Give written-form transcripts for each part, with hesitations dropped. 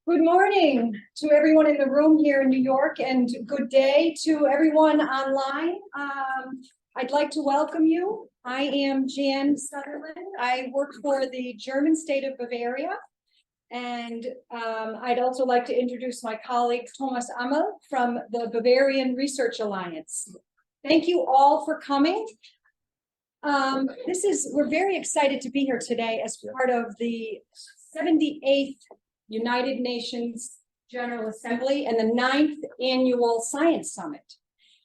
Good morning to everyone in the room here in New York, and good day to everyone online. I'd like to welcome you. I am Jan Sutherland. I work for the German state of Bavaria, and I'd also like to introduce my colleague Thomas Ammel from the Bavarian Research Alliance. Thank you all for coming. We're very excited to be here today as part of the 78th United Nations General Assembly and the 9th Annual Science Summit.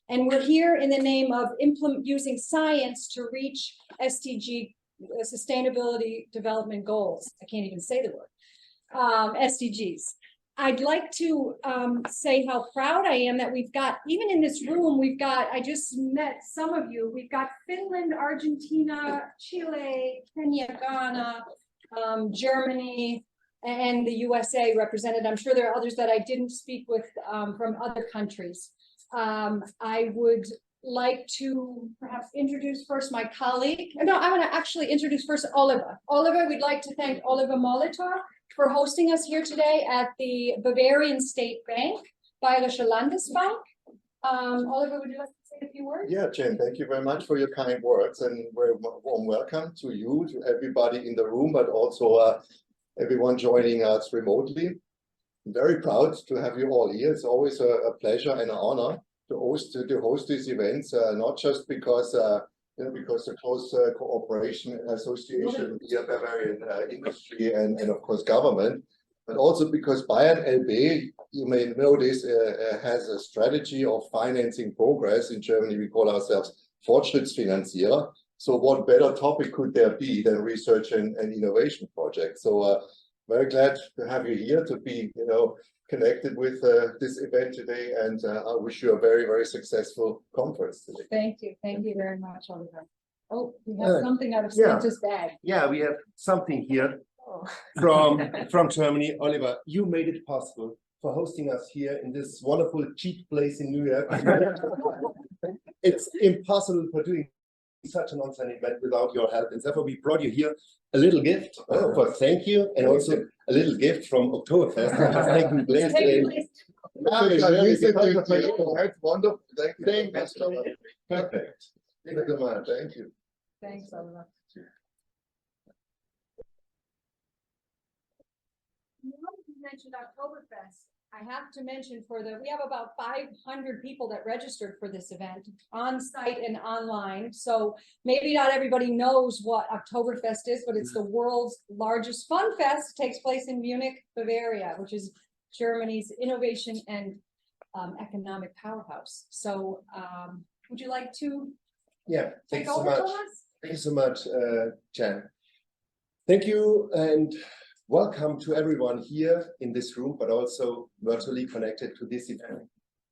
And we're here in the name of using science to reach SDG, Sustainability Development Goals. I can't even say the word, SDGs. I'd like to say how proud I am that we've got, even in this room, I just met some of you, we've got Finland, Argentina, Chile, Kenya, Ghana, Germany, and the USA represented. I'm sure there are others that I didn't speak with from other countries. I would like to perhaps introduce first my colleague. No, I want to actually introduce first Oliver. Oliver, we'd like to thank Oliver Molitor for hosting us here today at the Bavarian State Bank, Bayerische Landesbank. Oliver, would you like to say a few words? Yeah, Jen, thank you very much for your kind words, and very warm welcome to you, to everybody in the room, but also everyone joining us remotely. I'm very proud to have you all here. It's always a pleasure and an honor to host these events, not just because because the close cooperation and association via Bavarian industry and of course government, but also because Bayern LB, you may know this, has a strategy of financing progress. In Germany, we call ourselves Fortschrittsfinanzierer. So what better topic could there be than research and innovation projects? So very glad to have you here, to be connected with this event today, and I wish you a very, very successful conference today. Thank you very much, Oliver. Oh, we have something out of Santa's bag. Yeah, we have something here from Germany. Oliver, you made it possible for hosting us here in this wonderful cheap place in New York. It's impossible for doing such an on-site event without your help, and therefore we brought you here a little gift for thank you, and also a little gift from Oktoberfest, which is taking place today. That's wonderful. Thank you. Perfect. Thank you so much. Thank you. Thanks, Oliver. You mentioned Oktoberfest. I have to mention we have about 500 people that registered for this event on site and online. So maybe not everybody knows what Oktoberfest is, but it's the world's largest fun fest. It takes place in Munich, Bavaria, which is Germany's innovation and economic powerhouse. So would you like to thank you so much. Thank you so much, Jan. Thank you, and welcome to everyone here in this room, but also virtually connected to this event.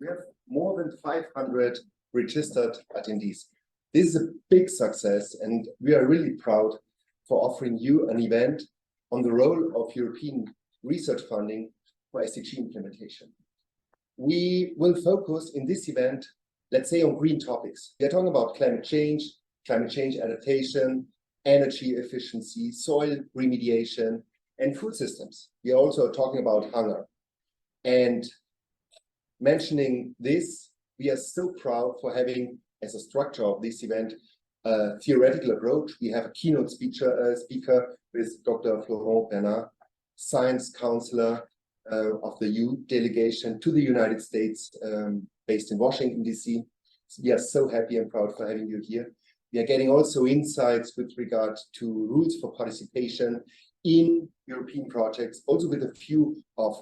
We have more than 500 registered attendees. This is a big success, and we are really proud for offering you an event on the role of European research funding for SDG implementation. We will focus in this event, let's say, on green topics. We are talking about climate change adaptation, energy efficiency, soil remediation, and food systems. We are also talking about hunger. And mentioning this, we are so proud for having, as a structure of this event, a theoretical approach. We have a keynote speaker with Dr. Florent Bernard, science counselor of the EU delegation to the United States, based in Washington, DC. So we are so happy and proud for having you here. We are getting also insights with regard to rules for participation in European projects, also with a few of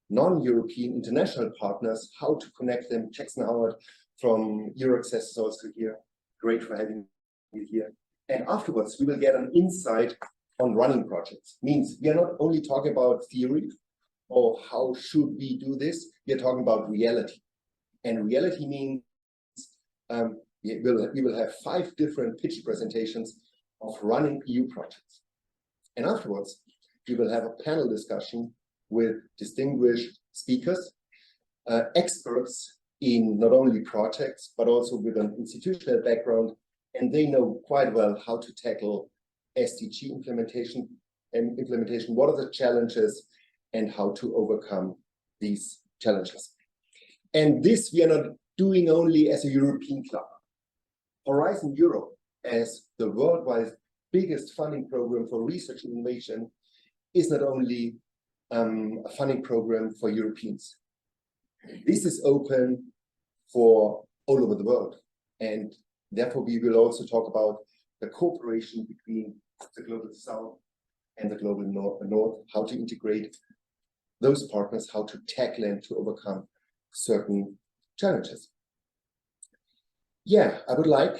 non-European international partners, how to connect them. Jackson Howard from EURAXESS is also here. Great for having you here. And afterwards, we will get an insight on running projects. Means we are not only talking about theory or how should we do this, we are talking about reality. And reality means we will have 5 different pitch presentations of running EU projects. And afterwards, we will have a panel discussion with distinguished speakers, experts in not only projects, but also with an institutional background, and they know quite well how to tackle SDG implementation, what are the challenges, and how to overcome these challenges. And this we are not doing only as a European club. Horizon Europe, as the worldwide biggest funding program for research and innovation, is not only a funding program for Europeans. This is open for all over the world. And therefore, we will also talk about the cooperation between the Global South and the Global North, how to integrate those partners, how to tackle and to overcome certain challenges. Yeah, I would like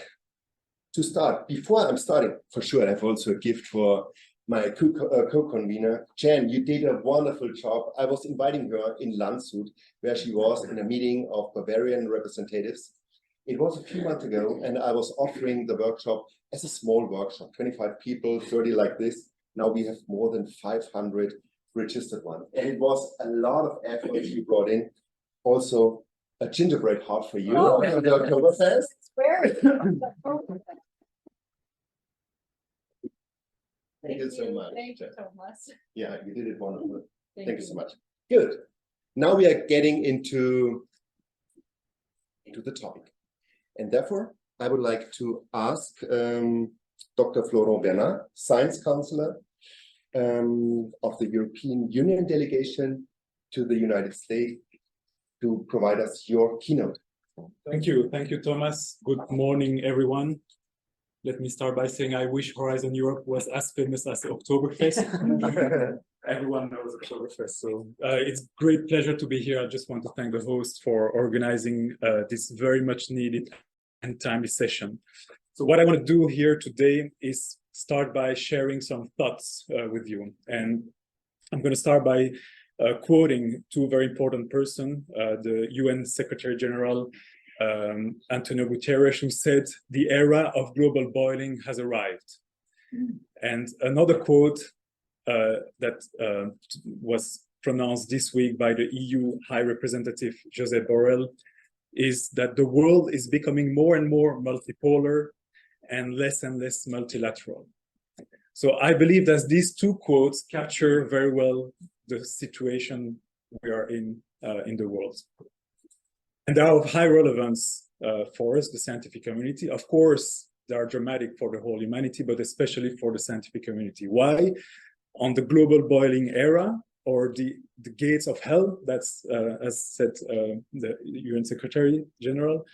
to start. Before I'm starting, for sure, I have also a gift for my co-convener. Jen, you did a wonderful job. I was inviting her in Landshut, where she was in a meeting of Bavarian representatives. It was a few months ago, and I was offering the workshop as a small workshop, 25 people, 30 like this. Now we have more than 500 registered ones. And it was a lot of effort you brought in. Also, a gingerbread heart for you for the Oktoberfest. Thank you so much. Thank you, Thomas. Yeah, you did it wonderful. Thank you so much. much. Good. Now we are getting into the topic. And therefore, I would like to ask Dr. Florent Bernard, Science Counselor of the European Union delegation to the United States, to provide us your keynote. Thank you, Thomas. Good morning, everyone. Let me start by saying I wish Horizon Europe was as famous as Oktoberfest. Everyone knows Oktoberfest, so it's great pleasure to be here. I just want to thank the host for organizing this very much needed and timely session. So what I want to do here today is start by sharing some thoughts with you. And I'm going to start by quoting two very important persons, the UN Secretary General, Antonio Guterres, who said, "The era of global boiling has arrived." And another quote that was pronounced this week by the EU High Representative Josep Borrell is that the world is becoming more and more multipolar and less multilateral. So I believe that these two quotes capture very well the situation we are in the world. And they are of high relevance for us, the scientific community. Of course, they are dramatic for the whole humanity, but especially for the scientific community. Why? On the global boiling era, or the gates of hell, that's as said the UN Secretary General.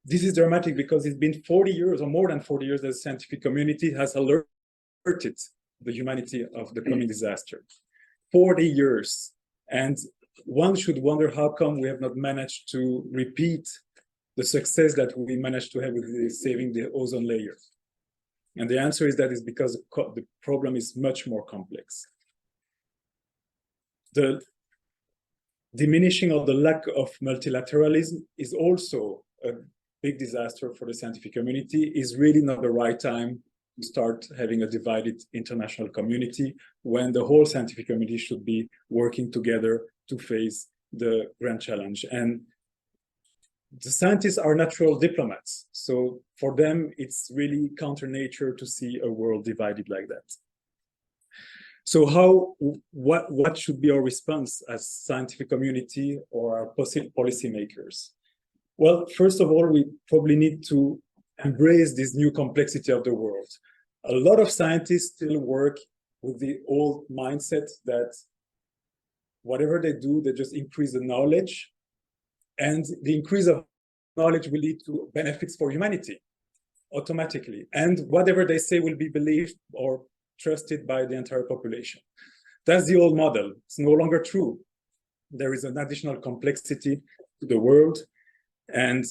This is dramatic because it's been 40 years or more than 40 years that the scientific community has alerted the humanity of the coming disaster. 40 years. And one should wonder how come we have not managed to repeat the success that we managed to have with saving the ozone layer. And the answer is that it's because the problem is much more complex. The diminishing of the lack of multilateralism is also a big disaster for the scientific community. Is really not the right time to start having a divided international community when the whole scientific community should be working together to face the grand challenge. And the scientists are natural diplomats. So for them, it's really counter nature to see a world divided like that. So what should be our response as scientific community or our policymakers? Well, first of all, we probably need to embrace this new complexity of the world. A lot of scientists still work with the old mindset that whatever they do, they just increase the knowledge, and the increase of knowledge will lead to benefits for humanity automatically. And whatever they say will be believed or trusted by the entire population. That's the old model. It's no longer true. There is an additional complexity to the world, and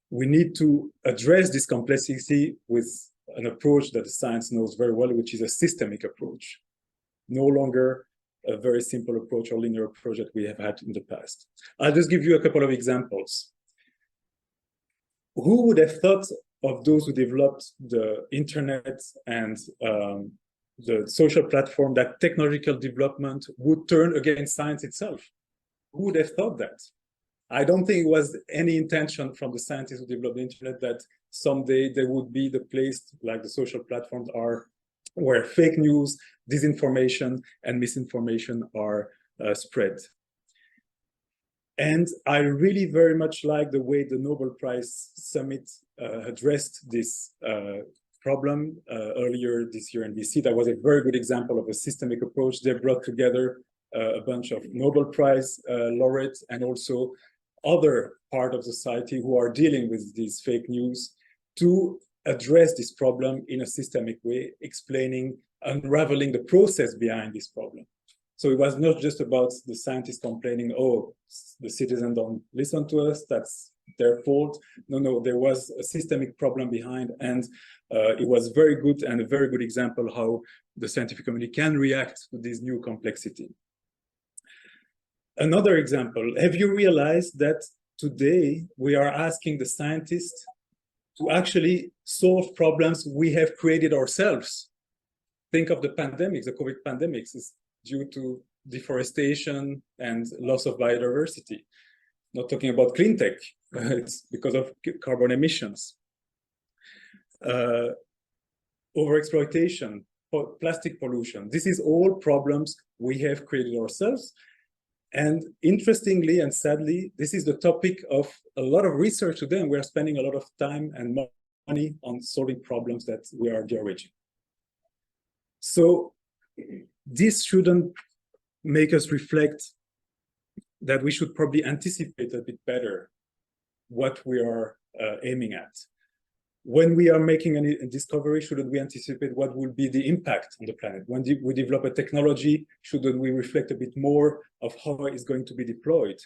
we need to address this complexity with an approach that the science knows very well, which is a systemic approach. No longer a very simple approach or linear approach that we have had in the past. I'll just give you a couple of examples. Who would have thought of those who developed the internet and the social platform that technological development would turn against science itself? Who would have thought that? I don't think it was any intention from the scientists who developed the internet that someday there would be the place like the social platforms are where fake news, disinformation, and misinformation are spread. And I really very much like the way the Nobel Prize Summit addressed this problem earlier this year in DC. That was a very good example of a systemic approach. They brought together a bunch of Nobel Prize laureates and also other part of society who are dealing with these fake news to address this problem in a systemic way, explaining, unraveling the process behind this problem. So it was not just about the scientists complaining, oh, the citizens don't listen to us, that's their fault. No, there was a systemic problem behind, and it was very good and a very good example how the scientific community can react to this new complexity. Another example, have you realized that today we are asking the scientists to actually solve problems we have created ourselves? Think of the pandemics, the COVID pandemics is due to deforestation and loss of biodiversity. Not talking about clean tech, it's because of carbon emissions. Overexploitation, plastic pollution. This is all problems we have created ourselves. And interestingly and sadly, this is the topic of a lot of research today, and we are spending a lot of time and money on solving problems that we are the origin. So this shouldn't make us reflect that we should probably anticipate a bit better what we are aiming at. When we are making a discovery, shouldn't we anticipate what will be the impact on the planet? When we develop a technology, shouldn't we reflect a bit more of how it's going to be deployed?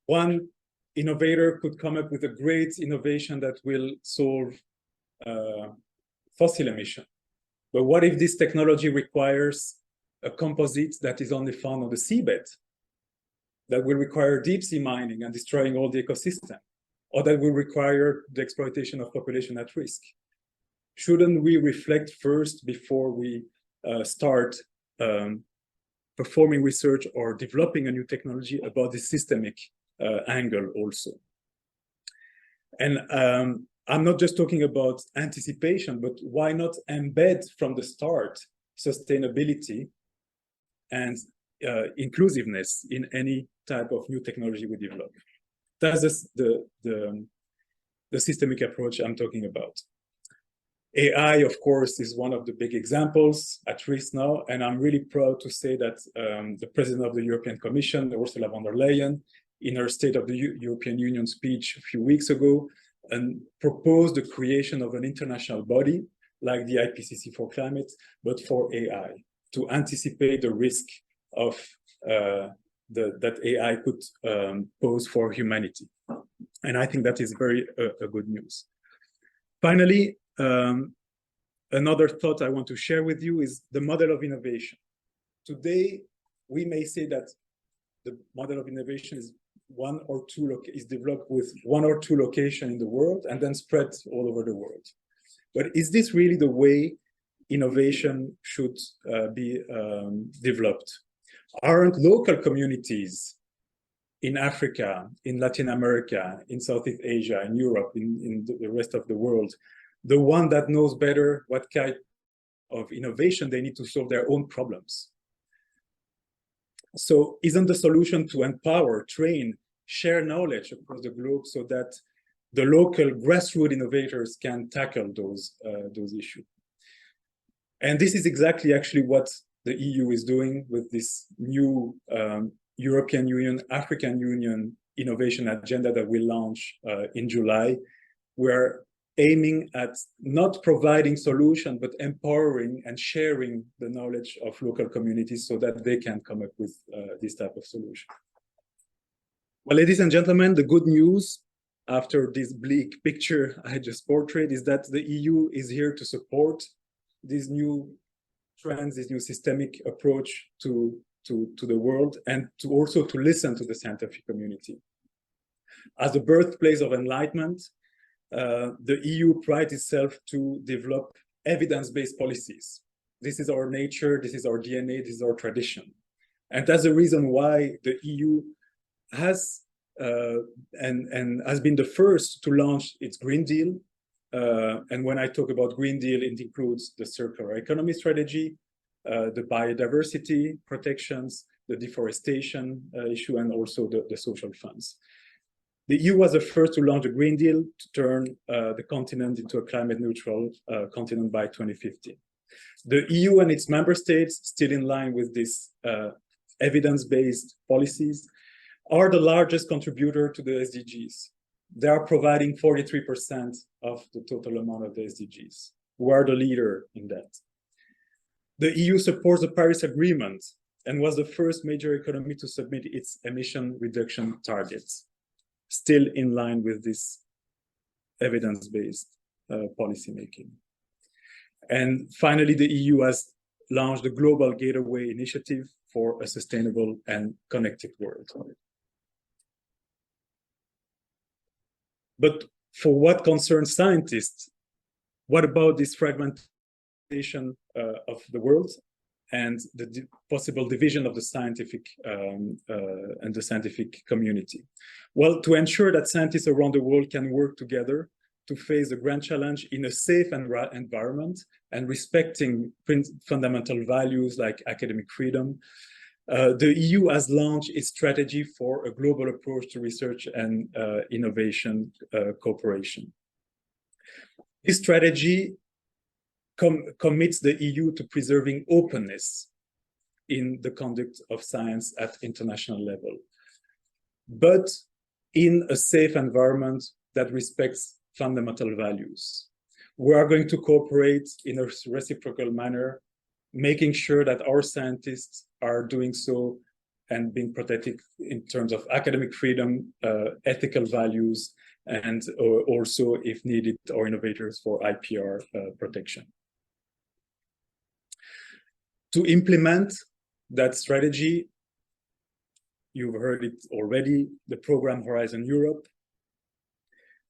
One innovator could come up with a great innovation that will solve fossil emission. But what if this technology requires a composite that is only found on the seabed, that will require deep sea mining and destroying all the ecosystem, or that will require the exploitation of population at risk? Shouldn't we reflect first before we start performing research or developing a new technology about the systemic angle also? And I'm not just talking about anticipation, but why not embed from the start sustainability and inclusiveness in any type of new technology we develop? That's the systemic approach I'm talking about. AI, of course, is one of the big examples at risk now, and I'm really proud to say that the President of the European Commission, Ursula von der Leyen, in her State of the European Union speech a few weeks ago, and proposed the creation of an international body like the IPCC for climate, but for AI, to anticipate the risk of that AI could pose for humanity. And I think that is very good news. Finally, another thought I want to share with you is the model of innovation. Today, we may say that the model of innovation is is developed with one or two locations in the world and then spread all over the world. But is this really the way innovation should be developed? Aren't local communities in Africa, in Latin America, in Southeast Asia, in Europe, in the rest of the world, the one that knows better what kind of innovation they need to solve their own problems? So isn't the solution to empower, train, share knowledge across the globe so that the local grassroots innovators can tackle those issues? And this is exactly actually what the EU is doing with this new European Union, African Union innovation agenda that we launch in July. We're aiming at not providing solutions, but empowering and sharing the knowledge of local communities so that they can come up with this type of solution. Well, ladies and gentlemen, the good news after this bleak picture I just portrayed is that the EU is here to support these new trends, this new systemic approach to the world, and to also to listen to the scientific community. As the birthplace of enlightenment, the EU prides itself to develop evidence-based policies. This is our nature, this is our DNA, this is our tradition. And that's the reason why the EU has and has been the first to launch its Green Deal, And when I talk about Green Deal, it includes the circular economy strategy, the biodiversity protections, the deforestation issue, and also the social funds. The EU was the first to launch a Green Deal to turn the continent into a climate neutral continent by 2050. The EU and its member states, still in line with these evidence-based policies, are the largest contributor to the SDGs. They are providing 43% of the total amount of the SDGs. We are the leader in that. The EU supports the Paris Agreement and was the first major economy to submit its emission reduction targets, still in line with this evidence-based policymaking. And finally, the EU has launched the Global Gateway Initiative for a sustainable and connected world. But for what concerns scientists, what about this fragmentation of the world and the possible division of the scientific and the scientific community? Well, to ensure that scientists around the world can work together to face the grand challenge in a safe environment and respecting fundamental values like academic freedom, the EU has launched its strategy for a global approach to research and innovation cooperation. This strategy commits the EU to preserving openness in the conduct of science at international level, but in a safe environment that respects fundamental values. We are going to cooperate in a reciprocal manner, making sure that our scientists are doing so and being protected in terms of academic freedom, ethical values, and also, if needed, our innovators for IPR protection. To implement that strategy, you've heard it already, the program Horizon Europe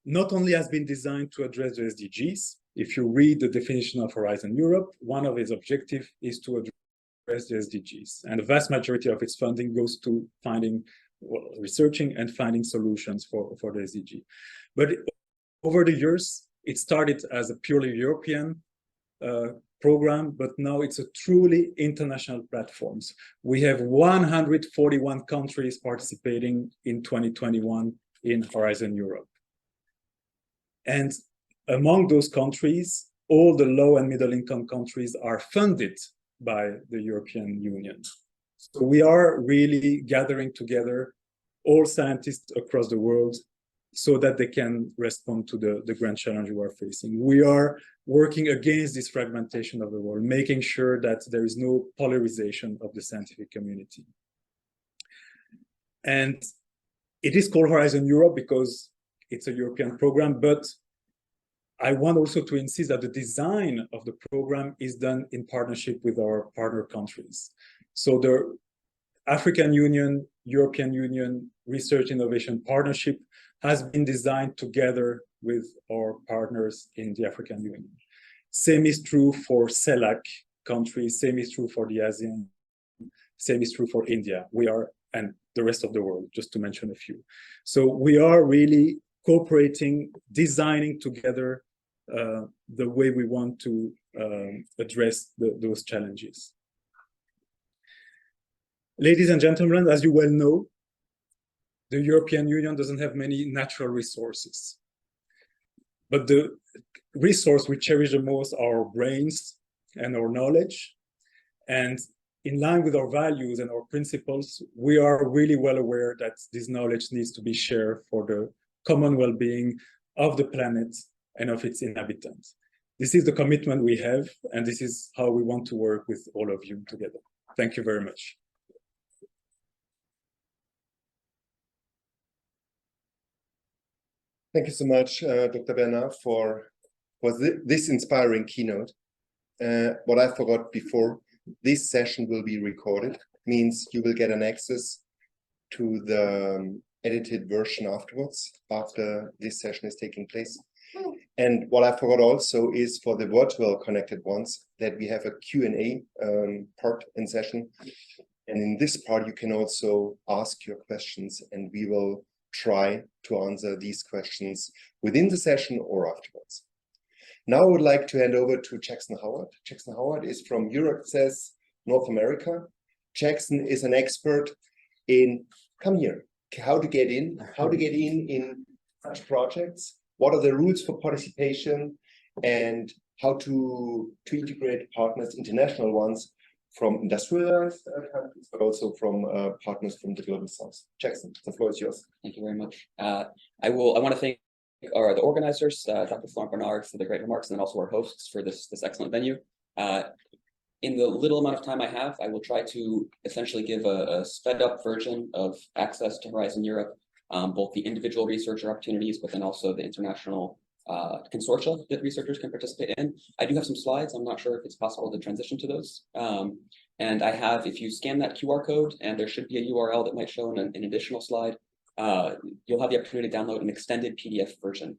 not only has been designed to address the SDGs. If you read the definition of Horizon Europe, one of its objectives is to address the SDGs. And the vast majority of its funding goes to researching and finding solutions for the SDG. But over the years, it started as a purely European program, but now it's a truly international platform. We have 141 countries participating in 2021 in Horizon Europe. And among those countries, all the low and middle income countries are funded by the European Union. So we are really gathering together all scientists across the world so that they can respond to the grand challenge we are facing. We are working against this fragmentation of the world, making sure that there is no polarization of the scientific community. And it is called Horizon Europe because it's a European program, but I want also to insist that the design of the program is done in partnership with our partner countries. So the African Union, European Union Research Innovation Partnership has been designed together with our partners in the African Union. Same is true for CELAC countries, same is true for the ASEAN, same is true for India. We are, and the rest of the world, just to mention a few. So we are really cooperating, designing together the way we want to address those challenges. Ladies and gentlemen, as you well know, the European Union doesn't have many natural resources. But the resource we cherish the most are our brains and our knowledge. And in line with our values and our principles, we are really well aware that this knowledge needs to be shared for the common well-being of the planet and of its inhabitants. This is the commitment we have, and this is how we want to work with all of you together. Thank you very much. Thank you so much, Dr. Bernard, for this inspiring keynote. What I forgot before, this session will be recorded, means you will get an access to the edited version afterwards, after this session is taking place. And what I forgot also is for the virtual connected ones, that we have a Q&A part in session. And in this part, you can also ask your questions, and we will try to answer these questions within the session or afterwards. Now I would like to hand over to Jackson Howard. Jackson Howard is from EURAXESS North America. Jackson is an expert in, come here, how to get in such projects, what are the rules for participation, and how to integrate partners, international ones, from industrialized countries, but also from partners from the global south. Jackson, the floor is yours. Thank you very much. I want to thank the organizers, Dr. Florent Bernard, for the great remarks, and then also our hosts for this excellent venue. In the little amount of time I have, I will try to essentially give a sped up version of access to Horizon Europe, both the individual researcher opportunities, but then also the international consortia that researchers can participate in. I do have some slides. I'm not sure if it's possible to transition to those. And I have, if you scan that QR code, and there should be a URL that might show in an additional slide, you'll have the opportunity to download an extended PDF version.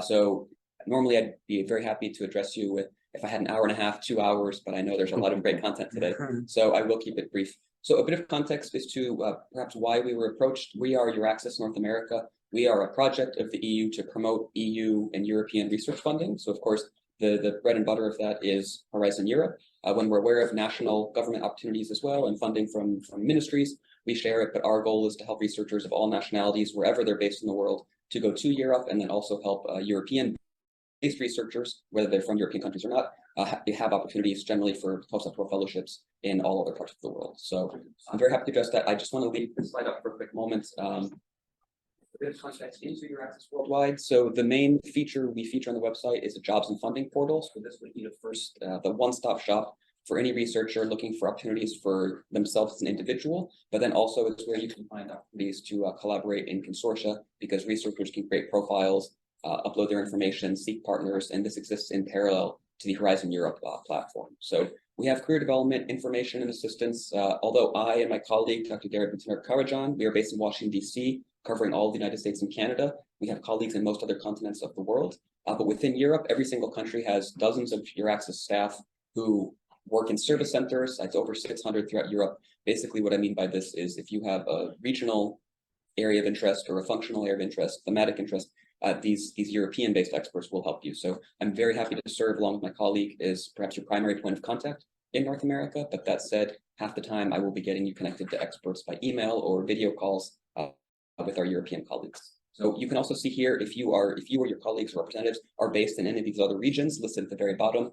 So normally I'd be very happy to address you with, if I had an hour and a half, 2 hours, but I know there's a lot of great content today, so I will keep it brief. So a bit of context as to perhaps why we were approached. We are EURAXESS North America. We are a project of the EU to promote EU and European research funding. So of course, the bread and butter of that is Horizon Europe. When we're aware of national government opportunities as well and funding from ministries, we share it, but our goal is to help researchers of all nationalities, wherever they're based in the world, to go to Europe, and then also help European-based researchers, whether they're from European countries or not, have opportunities generally for postdoctoral fellowships in all other parts of the world. So I'm very happy to address that. I just want to leave this slide up for a quick moment. A bit of context into EURAXESS worldwide. So the main feature we feature on the website is a jobs and funding portal. So this would be the one-stop shop for any researcher looking for opportunities for themselves as an individual, but then also it's where you can find opportunities to collaborate in consortia, because researchers can create profiles, upload their information, seek partners, and this exists in parallel to the Horizon Europe platform. So we have career development, information, and assistance. Although I and my colleague, Dr. Garrett Karajan, we are based in Washington, D.C., covering all of the United States and Canada. We have colleagues in most other continents of the world. But within Europe, every single country has dozens of EURAXESS staff who work in service centers. It's over 600 throughout Europe. Basically, what I mean by this is if you have a regional area of interest or a functional area of interest, thematic interest, these European-based experts will help you. So I'm very happy to serve along with my colleague as perhaps your primary point of contact in North America. But that said, half the time I will be getting you connected to experts by email or video calls with our European colleagues. So you can also see here, if you or your colleagues or representatives are based in any of these other regions listed at the very bottom,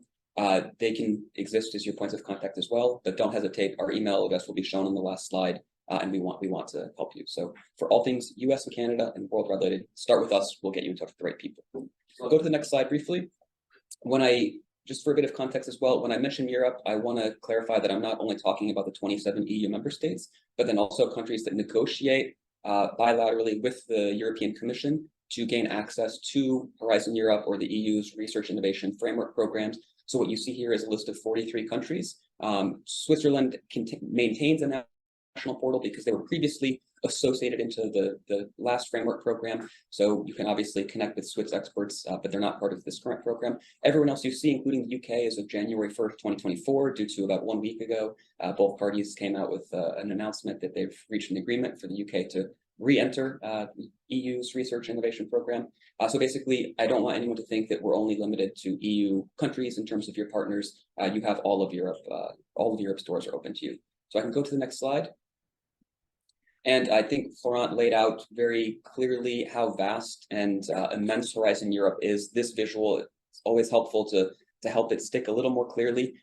they can exist as your points of contact as well, but don't hesitate. Our email address will be shown on the last slide, and we want to help you. So for all things US and Canada and world related, start with us. We'll get you in touch with the right people. So I'll go to the next slide briefly. Just for a bit of context as well, when I mention Europe, I want to clarify that I'm not only talking about the 27 EU member states, but then also countries that negotiate bilaterally with the European Commission to gain access to Horizon Europe or the EU's Research Innovation Framework programs. So what you see here is a list of 43 countries. Switzerland maintains a national portal because they were previously associated into the last framework program. So you can obviously connect with Swiss experts, but they're not part of this current program. Everyone else you see, including the UK, as of January 1st, 2024, due to about 1 week ago, both parties came out with an announcement that they've reached an agreement for the UK to re-enter the EU's Research Innovation Program. So basically, I don't want anyone to think that we're only limited to EU countries in terms of your partners. You have all of Europe, all of Europe's doors are open to you. So I can go to the next slide. And I think Florent laid out very clearly how vast and immense Horizon Europe is. This visual is always helpful to help it stick a little more clearly.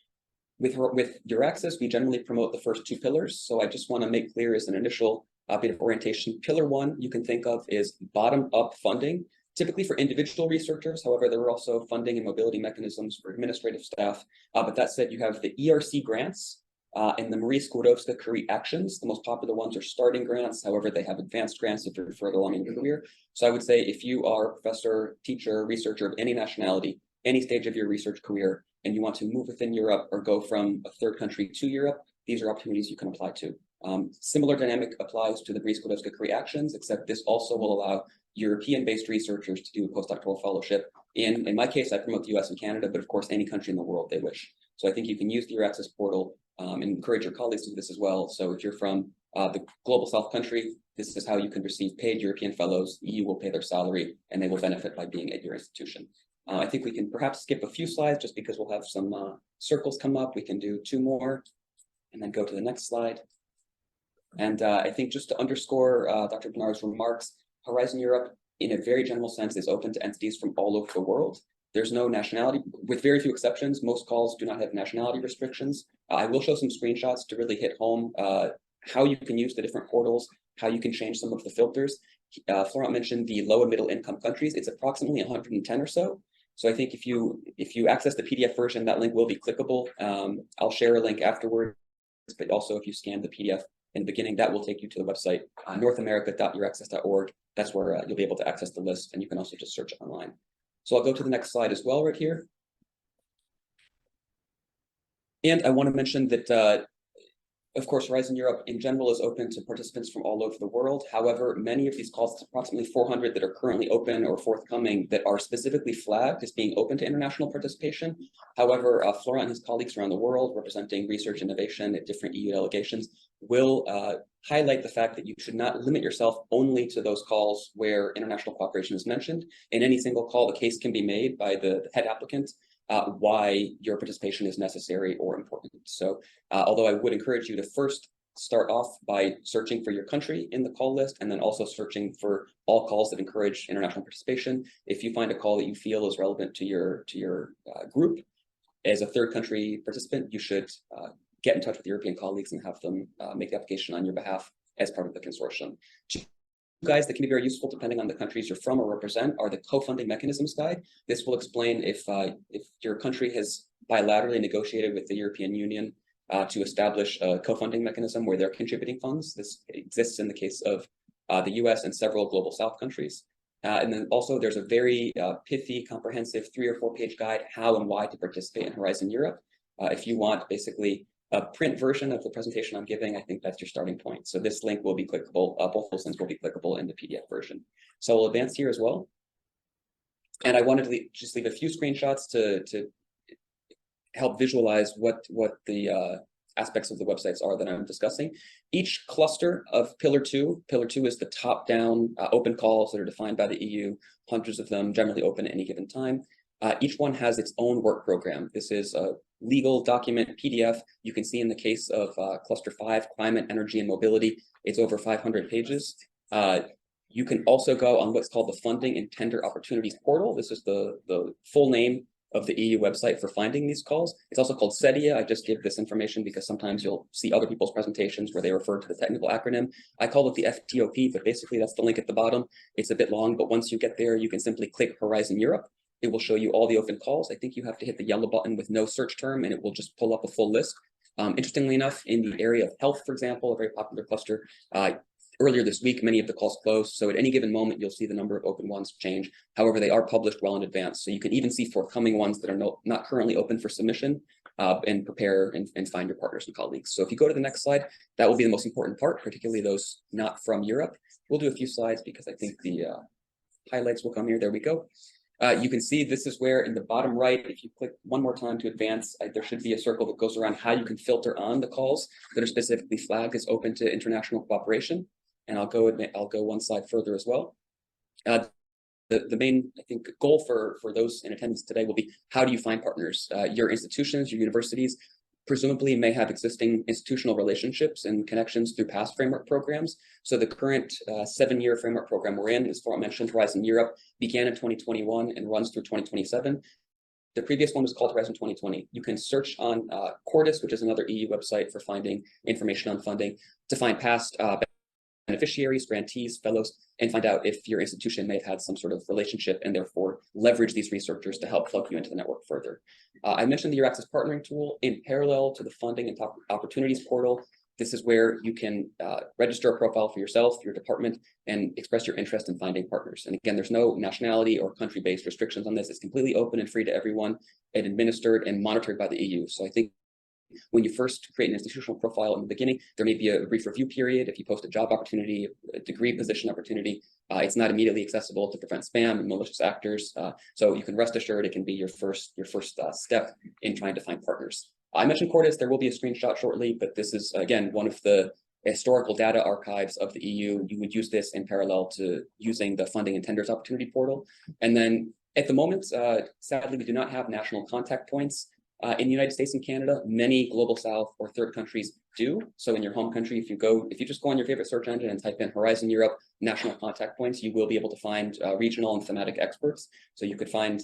With EURAXESS, we generally promote the first two pillars. So I just want to make clear as an initial bit of orientation. Pillar one you can think of is bottom-up funding, typically for individual researchers. However, there are also funding and mobility mechanisms for administrative staff. But that said, you have the ERC grants, and the Marie Skłodowska-Curie actions. The most popular ones are starting grants. However, they have advanced grants if you're further along in your career. So I would say if you are a professor, teacher, researcher of any nationality, any stage of your research career, and you want to move within Europe or go from a third country to Europe, these are opportunities you can apply to. Similar dynamic applies to the Marie Skłodowska-Curie actions, except this also will allow European-based researchers to do a postdoctoral fellowship. In my case, I promote the US and Canada, but of course, any country in the world they wish. So I think you can use the EURAXESS portal and encourage your colleagues to do this as well. So if you're from the global South country, this is how you can receive paid European fellows. The EU will pay their salary, and they will benefit by being at your institution. I think we can perhaps skip a few slides just because we'll have some circles come up. We can do 2 more and then go to the next slide. And I think just to underscore Dr. Bernard's remarks, Horizon Europe, in a very general sense, is open to entities from all over the world. There's no nationality, with very few exceptions. Most calls do not have nationality restrictions. I will show some screenshots to really hit home how you can use the different portals, how you can change some of the filters. Florent mentioned the low and middle income countries. It's approximately 110 or so. So I think if you access the PDF version, that link will be clickable. I'll share a link afterwards, but also if you scan the PDF in the beginning, that will take you to the website, northamerica.euraxess.org. That's where you'll be able to access the list, and you can also just search online. So I'll go to the next slide as well right here. And I want to mention that, of course, Horizon Europe in general is open to participants from all over the world. However, many of these calls, approximately 400 that are currently open or forthcoming, that are specifically flagged as being open to international participation. However, Florent and his colleagues around the world representing research innovation at different EU delegations will highlight the fact that you should not limit yourself only to those calls where international cooperation is mentioned. In any single call, the case can be made by the head applicant why your participation is necessary or important. So although I would encourage you to first start off by searching for your country in the call list, and then also searching for all calls that encourage international participation. If you find a call that you feel is relevant to your group as a third country participant, you should get in touch with European colleagues and have them make the application on your behalf as part of the consortium. Guides that can be very useful depending on the countries you're from or represent are the co-funding mechanisms guide. This will explain if your country has bilaterally negotiated with the European Union to establish a co-funding mechanism where they're contributing funds. This exists in the case of the US and several global South countries. And then also there's a very pithy, comprehensive 3 or 4 page guide how and why to participate in Horizon Europe. If you want basically a print version of the presentation I'm giving, I think that's your starting point. So this link will be clickable, both those links will be clickable in the PDF version. So I'll advance here as well. And I wanted to just leave a few screenshots to help visualize what the aspects of the websites are that I'm discussing. Each cluster of Pillar 2 is the top-down open calls that are defined by the EU, hundreds of them generally open at any given time. Each one has its own work program. This is a legal document PDF. You can see in the case of Cluster 5, Climate, Energy, and Mobility, it's over 500 pages. You can also go on what's called the Funding and Tender Opportunities Portal. This is the full name of the EU website for finding these calls. It's also called SEDIA. I just give this information because sometimes you'll see other people's presentations where they refer to the technical acronym. I call it the FTOP, but basically that's the link at the bottom. It's a bit long, but once you get there, you can simply click Horizon Europe. It will show you all the open calls. I think you have to hit the yellow button with no search term, and it will just pull up a full list. Interestingly enough, in the area of health, for example, a very popular cluster, earlier this week, many of the calls closed. So at any given moment, you'll see the number of open ones change. However, they are published well in advance. So you can even see forthcoming ones that are not currently open for submission and prepare and find your partners and colleagues. So if you go to the next slide, that will be the most important part, particularly those not from Europe. We'll do a few slides because I think the highlights will come here. There we go. You can see this is where in the bottom right, if you click one more time to advance, there should be a circle that goes around how you can filter on the calls that are specifically flagged as open to international cooperation. And I'll go one slide further as well. The main, I think, goal for those in attendance today will be how do you find partners? Your institutions, your universities, presumably may have existing institutional relationships and connections through past framework programs. So the current 7-year framework program we're in, as Florent mentioned, Horizon Europe, began in 2021 and runs through 2027. The previous one was called Horizon 2020. You can search on Cordis, which is another EU website for finding information on funding, to find past beneficiaries, grantees, fellows, and find out if your institution may have had some sort of relationship and therefore leverage these researchers to help plug you into the network further. I mentioned the EURAXESS partnering tool in parallel to the funding and opportunities portal. This is where you can register a profile for yourself, your department, and express your interest in finding partners. And again, there's no nationality or country-based restrictions on this. It's completely open and free to everyone and administered and monitored by the EU. So I think when you first create an institutional profile in the beginning, there may be a brief review period. If you post a job opportunity, a degree position opportunity, it's not immediately accessible to prevent spam and malicious actors. So you can rest assured it can be your first step in trying to find partners. I mentioned Cordis, there will be a screenshot shortly, but this is, again, one of the historical data archives of the EU. You would use this in parallel to using the funding and tenders opportunity portal. And then At the moment, sadly, we do not have national contact points. In the United States and Canada, many global south or third countries do. So in your home country, if you just go on your favorite search engine and type in Horizon Europe national contact points, you will be able to find regional and thematic experts. So you could find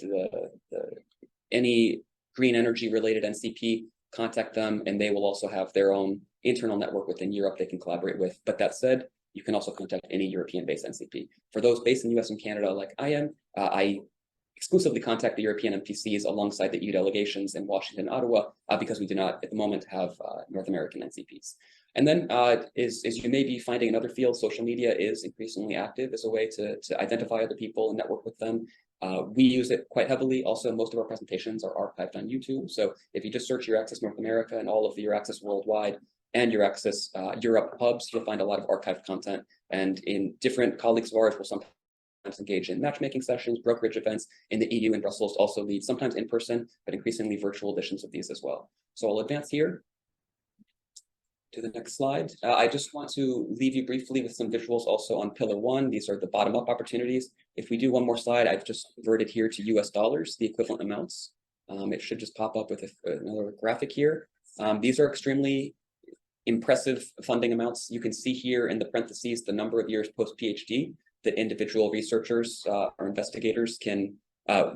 any green energy related NCP, contact them, and they will also have their own internal network within Europe they can collaborate with. But that said, you can also contact any European-based NCP. For those based in the US and Canada, like I am, I exclusively contact the European MPCs alongside the EU delegations in Washington and Ottawa, because we do not at the moment have North American NCPs. And then as you may be finding in other fields, social media is increasingly active as a way to identify other people and network with them. We use it quite heavily. Also, most of our presentations are archived on YouTube. So if you just search EURAXESS North America and all of the EURAXESS Worldwide and EURAXESS Europe hubs, you'll find a lot of archived content. And in different colleagues of ours will sometimes engage in matchmaking sessions, brokerage events in the EU and Brussels, also lead sometimes in person, but increasingly virtual editions of these as well. So I'll advance here to the next slide. I just want to leave you briefly with some visuals also on Pillar 1. These are the bottom-up opportunities. If we do one more slide, I've just converted here to US dollars, the equivalent amounts. It should just pop up with another graphic here. These are extremely impressive funding amounts. You can see here in the parentheses the number of years post-PhD that individual researchers or investigators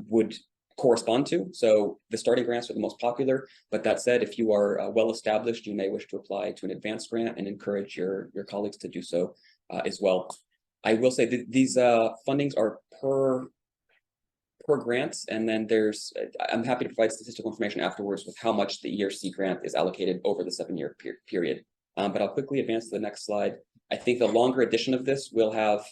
would correspond to. So the starting grants are the most popular, but that said, if you are well established, you may wish to apply to an advanced grant and encourage your colleagues to do so as well. I will say that these fundings are per grant, and then I'm happy to provide statistical information afterwards with how much the ERC grant is allocated over the 7-year period. But I'll quickly advance to the next slide. I think the longer edition of this will have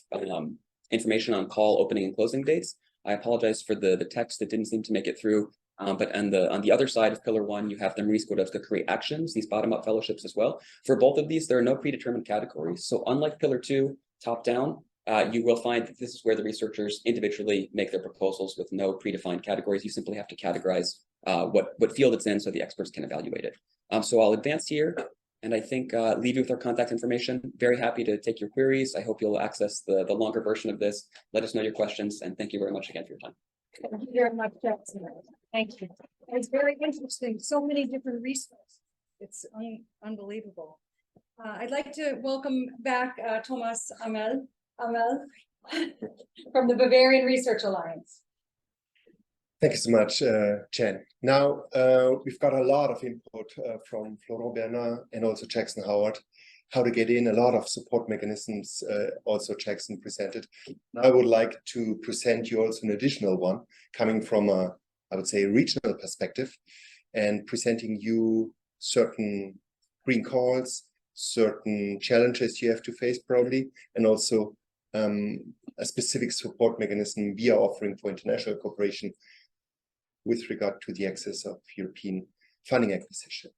information on call opening and closing dates. I apologize for the text that didn't seem to make it through, but on the other side of Pillar 1, you have the Marie Skłodowska Career Actions, these bottom-up fellowships as well. For both of these, there are no predetermined categories. So unlike Pillar 2, top-down, you will find that this is where the researchers individually make their proposals with no predefined categories. You simply have to categorize what field it's in so the experts can evaluate it. So I'll advance here. And I think leave you with our contact information. Very happy to take your queries. I hope you'll access the longer version of this. Let us know your questions, and thank you very much again for your time. Thank you very much, Jackson. Thank you. It's very interesting. So many different resources. It's unbelievable. I'd like to welcome back Thomas Amel from the Bavarian Research Alliance. Thank you so much, Jen. Now, we've got a lot of input from Florent Bernard and also Jackson Howard, how to get in a lot of support mechanisms, also Jackson presented. Now I would like to present you also an additional one coming from a, I would say, regional perspective, and presenting you certain green calls, certain challenges you have to face probably, and also a specific support mechanism we are offering for international cooperation with regard to the access of European funding acquisition.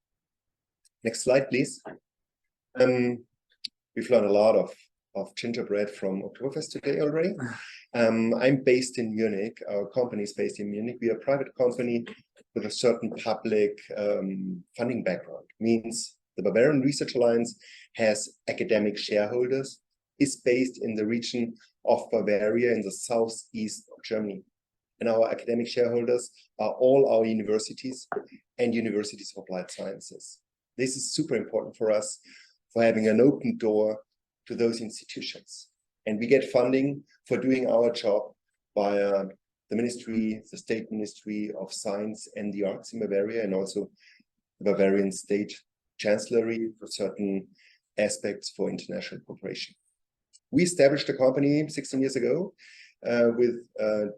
Next slide, please. We've learned a lot of gingerbread from Oktoberfest today already. I'm based in Munich. Our company is based in Munich. We are a private company with a certain public funding background. Means the Bavarian Research Alliance has academic shareholders, is based in the region of Bavaria in the southeast of Germany. And our academic shareholders are all our universities and universities of applied sciences. This is super important for us for having an open door to those institutions. And we get funding for doing our job via the ministry, the State Ministry of Science and the Arts in Bavaria, and also the Bavarian State Chancellery for certain aspects for international cooperation. We established a company 16 years ago with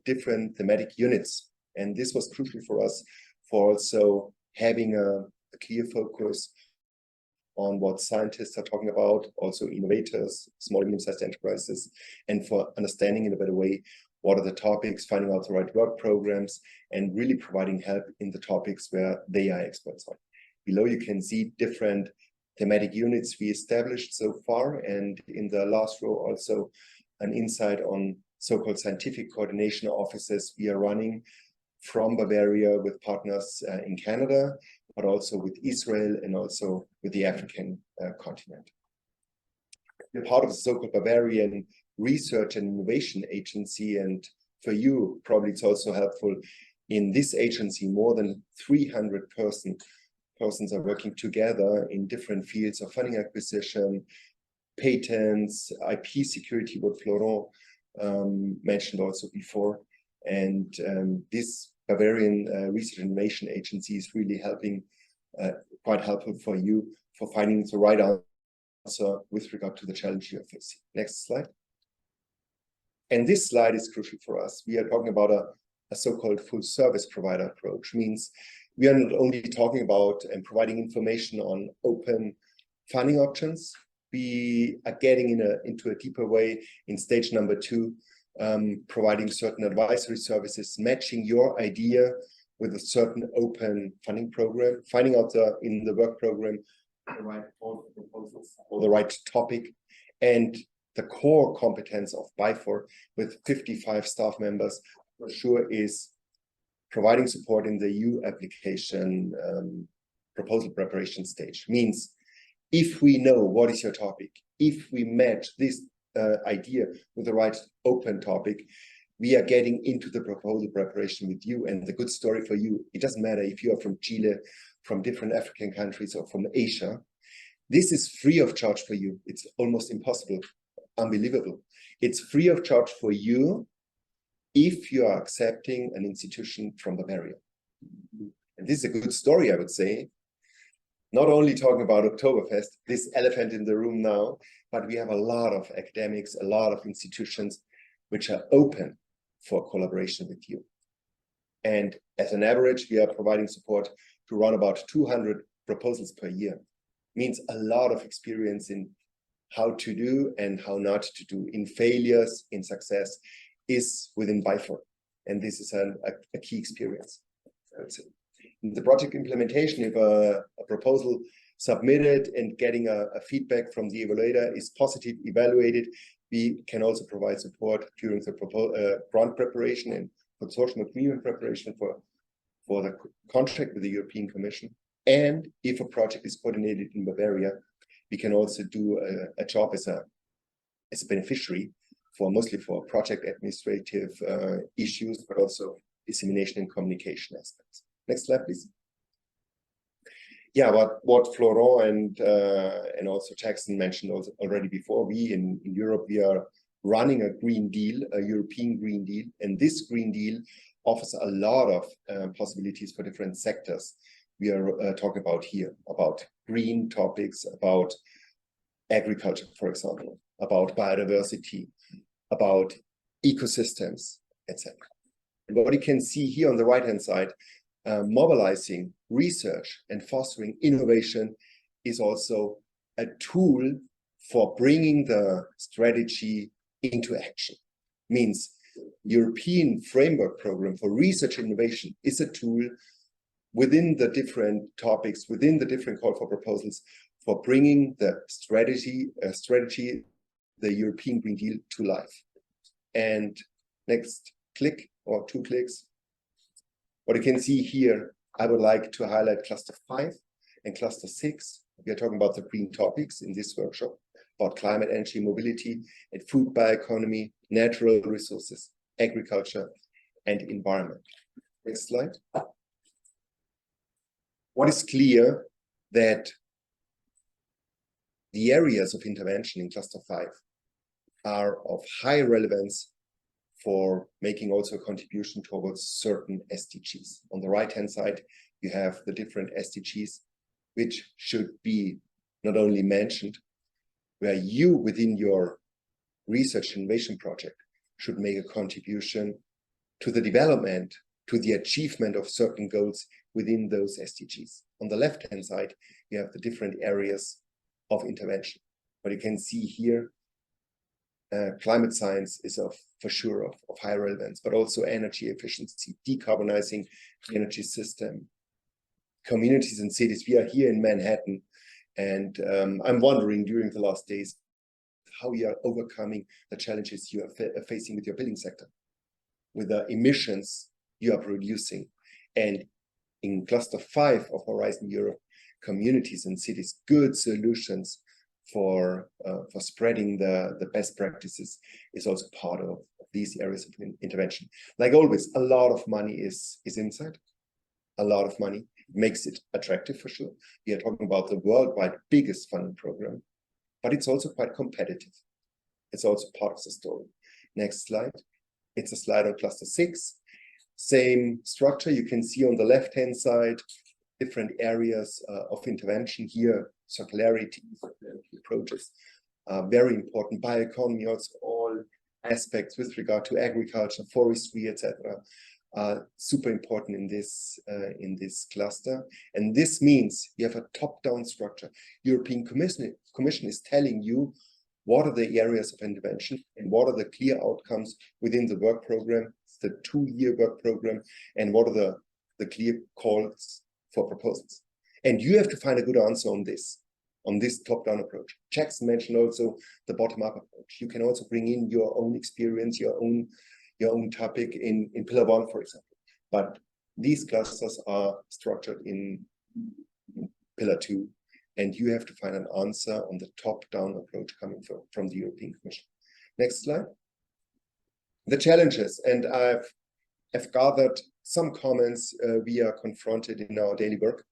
different thematic units. And this was crucial for us for also having a clear focus on what scientists are talking about, also innovators, small and medium-sized enterprises, and for understanding in a better way what are the topics, finding out the right work programs, and really providing help in the topics where they are experts on. Below you can see different thematic units we established so far, and in the last row also an insight on so-called scientific coordination offices we are running from Bavaria with partners in Canada, but also with Israel and also with the African continent. We're part of the so-called Bavarian Research and Innovation Agency, and for you, probably it's also helpful. In this agency, more than 300 persons are working together in different fields of funding acquisition, patents, IP security, what Florent mentioned also before. And this Bavarian Research and Innovation Agency is really helping, quite helpful for you for finding the right answer with regard to the challenge you're facing. Next slide. And this slide is crucial for us. We are talking about a so-called full service provider approach. Means we are not only talking about and providing information on open funding options, we are getting into a deeper way in stage number 2, providing certain advisory services, matching your idea with a certain open funding program, finding out in the work program the right proposals or the right topic, and the core competence of BIFOR with 55 staff members for sure is providing support in the EU application proposal preparation stage. Means if we know what is your topic, if we match this idea with the right open topic, we are getting into the proposal preparation with you. And the good story for you, it doesn't matter if you are from Chile, from different African countries, or from Asia. This is free of charge for you. It's almost impossible, unbelievable. It's free of charge for you if you are accepting an institution from Bavaria. And this is a good story, I would say. Not only talking about Oktoberfest, this elephant in the room now, but we have a lot of academics, a lot of institutions which are open for collaboration with you. And as an average, we are providing support to run about 200 proposals per year. Means a lot of experience in how to do and how not to do, in failures, in success, is within BIFOR. And this is a key experience, I would say. In the project implementation, if a proposal submitted and getting a feedback from the evaluator is positive, evaluated, we can also provide support during the grant preparation and consortium agreement preparation for the contract with the European Commission. And if a project is coordinated in Bavaria, we can also do a job as a beneficiary mostly for project administrative issues, but also dissemination and communication aspects. Next slide, please. Yeah, what Florent and also Jackson mentioned also already before, we in Europe, we are running a Green Deal, a European Green Deal, and this Green Deal offers a lot of possibilities for different sectors. We are talking about here, about green topics, about agriculture, for example, about biodiversity, about ecosystems, etc. And what you can see here on the right-hand side, mobilizing research and fostering innovation is also a tool for bringing the strategy into action. Means European Framework Program for Research and Innovation is a tool within the different topics, within the different call for proposals for bringing the strategy, the European Green Deal to life. And next click or 2 clicks. What you can see here, I would like to highlight cluster 5 and cluster 6. We are talking about the green topics in this workshop, about climate, energy, mobility, and food bioeconomy, natural resources, agriculture, and environment. Next slide. What is clear that the areas of intervention in cluster 5 are of high relevance for making also a contribution towards certain SDGs. On the right-hand side, you have the different SDGs, which should be not only mentioned, where you within your research innovation project should make a contribution to the development, to the achievement of certain goals within those SDGs. On the left-hand side, you have the different areas of intervention. What you can see here, climate science is for sure of high relevance, but also energy efficiency, decarbonizing the energy system, communities and cities. We are here in Manhattan, and I'm wondering during the last days how you are overcoming the challenges you are facing with your building sector, with the emissions you are producing. And in cluster 5 of Horizon Europe, communities and cities, good solutions for spreading the best practices is also part of these areas of intervention. Like always, a lot of money is inside, a lot of money. It makes it attractive for sure. We are talking about the worldwide biggest funding program, but it's also quite competitive. It's also part of the story. Next slide. It's a slide on cluster 6. Same structure. You can see on the left-hand side, different areas of intervention here. Circularity approaches are very important. Bioeconomy, also all aspects with regard to agriculture, forestry, etc. are super important in this cluster. And this means you have a top-down structure. European Commission is telling you what are the areas of intervention and what are the clear outcomes within the work program, the 2-year work program, and what are the clear calls for proposals. And you have to find a good answer on this top-down approach. Jackson mentioned also the bottom-up approach. You can also bring in your own experience, your own topic in Pillar 1, for example. But these clusters are structured in Pillar 2, and you have to find an answer on the top-down approach coming from the European Commission. Next slide. The challenges, and I've gathered some comments we are confronted in our daily work.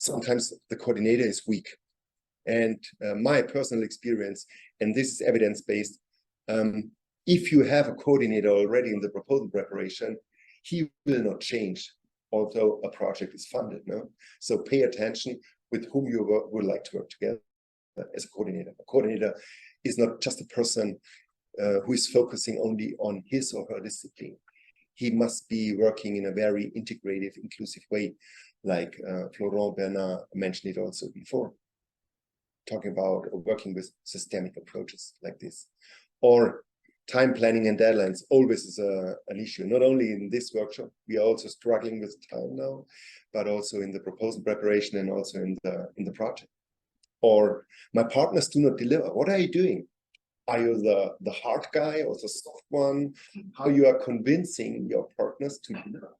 Sometimes the coordinator is weak. And my personal experience, and this is evidence-based, if you have a coordinator already in the proposal preparation, he will not change, although a project is funded. No? So pay attention with whom you would like to work together as a coordinator. A coordinator is not just a person who is focusing only on his or her discipline. He must be working in a very integrative, inclusive way, like Florent Bernard mentioned it also before, talking about working with systemic approaches like this. Or time planning and deadlines always is an issue, not only in this workshop, we are also struggling with time now, but also in the proposal preparation and also in the project. Or my partners do not deliver. What are you doing? Are you the hard guy or the soft one? How you are convincing your partners to deliver?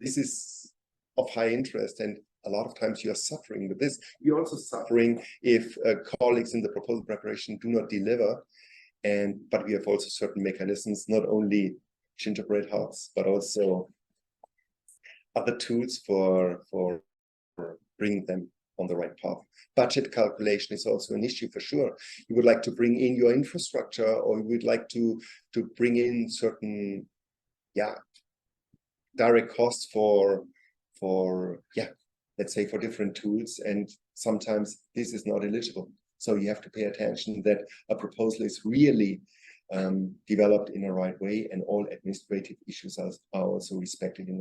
This is of high interest, and a lot of times you are suffering with this. You're also suffering if colleagues in the proposal preparation do not deliver. But we have also certain mechanisms, not only gingerbread hearts, but also other tools for bringing them on the right path. Budget calculation is also an issue for sure. You would like to bring in your infrastructure, or you would like to bring in certain, direct costs for let's say for different tools, and sometimes this is not eligible. So you have to pay attention that a proposal is really developed in a right way, and all administrative issues are also respected in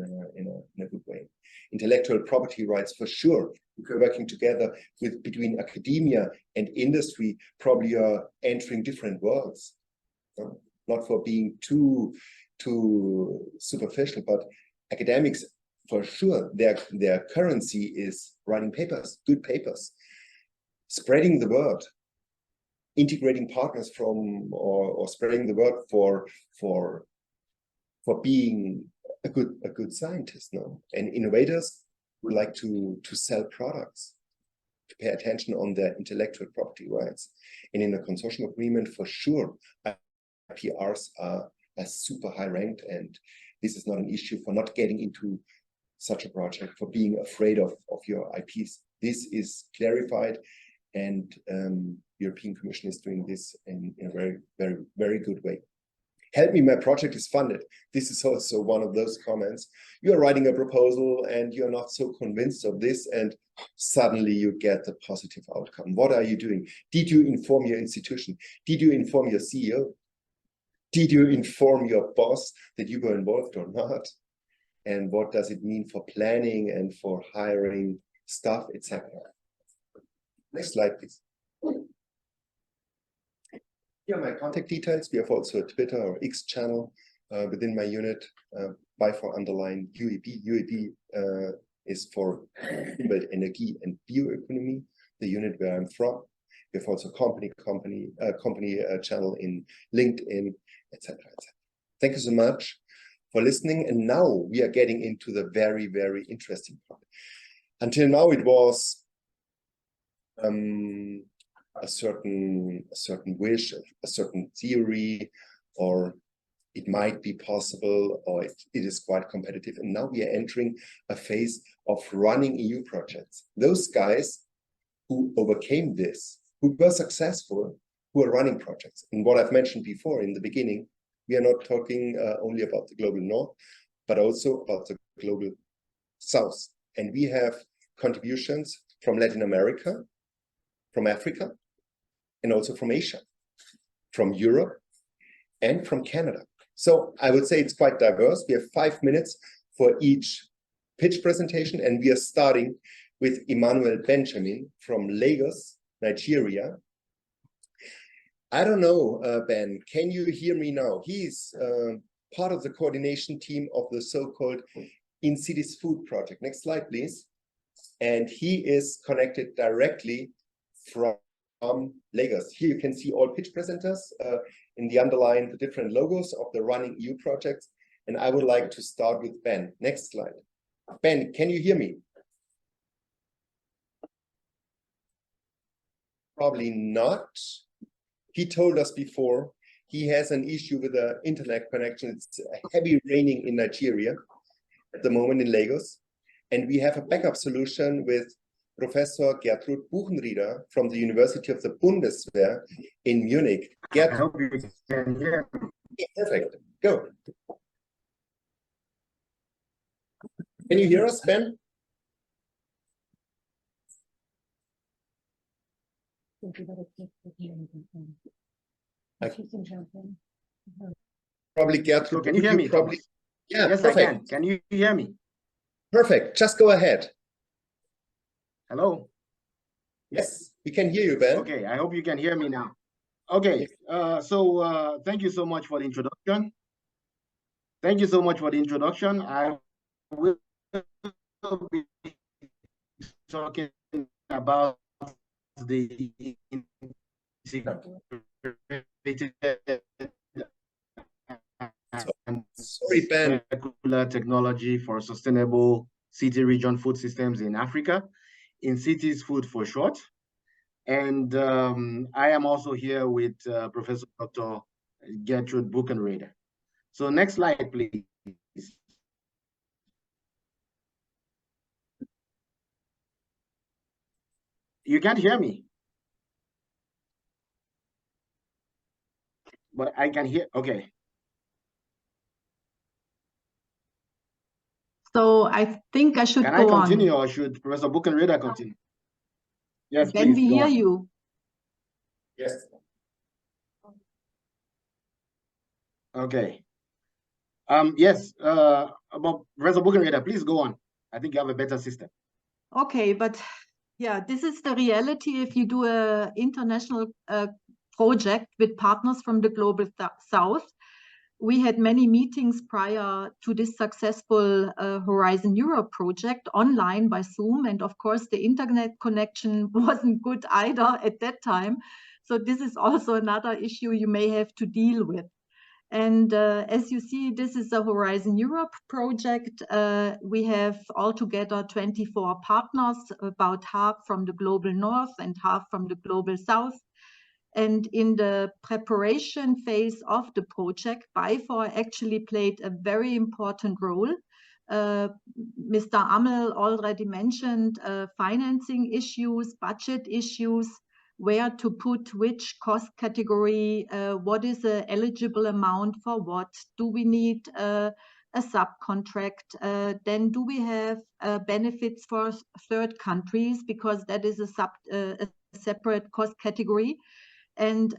a good way. Intellectual property rights, for sure. If you're working together between academia and industry, probably you're entering different worlds. Not for being too superficial, but academics, for sure, their currency is writing papers, good papers, spreading the word, integrating partners or spreading the word for being a good scientist, no? And innovators would like to sell products, to pay attention on their intellectual property rights. And in a consortium agreement, for sure, IPRs are super high ranked, and this is not an issue for not getting into such a project, for being afraid of your IPs. This is clarified, and European Commission is doing this in a very, very, very good way. Help me, my project is funded. This is also one of those comments. You are writing a proposal and you're not so convinced of this, and suddenly you get the positive outcome. What are you doing? Did you inform your institution? Did you inform your CEO? Did you inform your boss that you were involved or not? And what does it mean for planning and for hiring staff, etc.? Next slide, please. Here are my contact details. We have also a Twitter or X channel within my unit, _UEB. UEB is for Umwelt, Energie and Bioeconomy, the unit where I'm from. We have also a company channel in LinkedIn, etc. Thank you so much for listening. And now we are getting into the very, very interesting part. Until now, it was a certain wish, a certain theory, or it might be possible, or it is quite competitive. And now we are entering a phase of running EU projects. Those guys who overcame this, who were successful, who are running projects. And what I've mentioned before in the beginning, we are not talking only about the global north, but also about the global south. And we have contributions from Latin America, from Africa, and also from Asia, from Europe, and from Canada. So I would say it's quite diverse. We have 5 minutes for each pitch presentation, and we are starting with Emmanuel Benjamin from Lagos, Nigeria. I don't know, Ben, can you hear me now? He's part of the coordination team of the so-called In Cities Food Project. Next slide, please. And he is connected directly from Lagos. Here you can see all pitch presenters in the underline, the different logos of the running EU projects. And I would like to start with Ben. Next slide. Ben, can you hear me? Probably not. He told us before he has an issue with the internet connection. It's heavy raining in Nigeria at the moment in Lagos. And we have a backup solution with Professor Gertrud Buchenrieder from the University of the Bundeswehr in Munich. Gertrud, I hope you can hear me. Yeah, perfect. Go. Can you hear us, Ben? Probably Gertrud. So can you hear me? Probably. Yeah, yes, perfect. I can. Can you hear me? Perfect. Just go ahead. Hello. Yes, we can hear you, Ben. Okay, I hope you can hear me now. Okay, thank you so much for the introduction. Thank you so much for the introduction. I will be talking about the Sorry, Ben. Technology for sustainable city region food systems in Africa, In Cities Food for short. And I am also here with Professor Dr. Gertrud Buchenrieder. So next slide, please. You can't hear me. But I can hear, okay. So I think I should Can go I continue on. or should Professor Buchenrieder continue? Yes, Then please, we go hear on. you. Yes. Okay. Yes, about Professor Buchenrieder, please go on. I think you have a better system. Okay, but yeah, this is the reality if you do an international project with partners from the global south. We had many meetings prior to this successful Horizon Europe project online by Zoom. And of course, the internet connection wasn't good either at that time. So this is also another issue you may have to deal with. And as you see, this is a Horizon Europe project. We have altogether 24 partners, about half from the global north and half from the global south. And in the preparation phase of the project, BIFOR actually played a very important role. Mr. Amel already mentioned financing issues, budget issues, where to put which cost category, what is the eligible amount for what, do we need a subcontract, then do we have benefits for third countries, because that is a separate cost category. And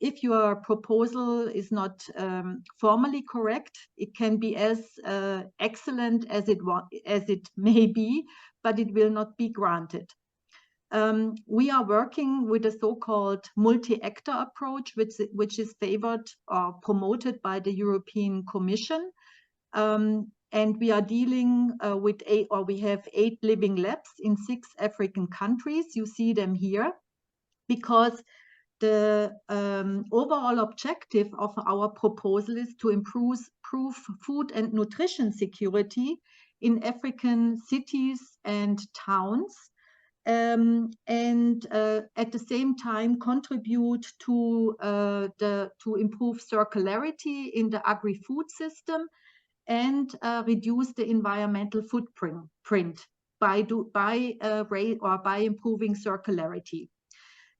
if your proposal is not formally correct, it can be as excellent as it may be, but it will not be granted. We are working with a so-called multi-actor approach, which is favored or promoted by the European Commission. And we are dealing with we have 8 living labs in 6 African countries. You see them here, because the overall objective of our proposal is to improve food and nutrition security in African cities and towns. and at the same time contribute to improve circularity in the agri-food system and reduce the environmental footprint by improving circularity.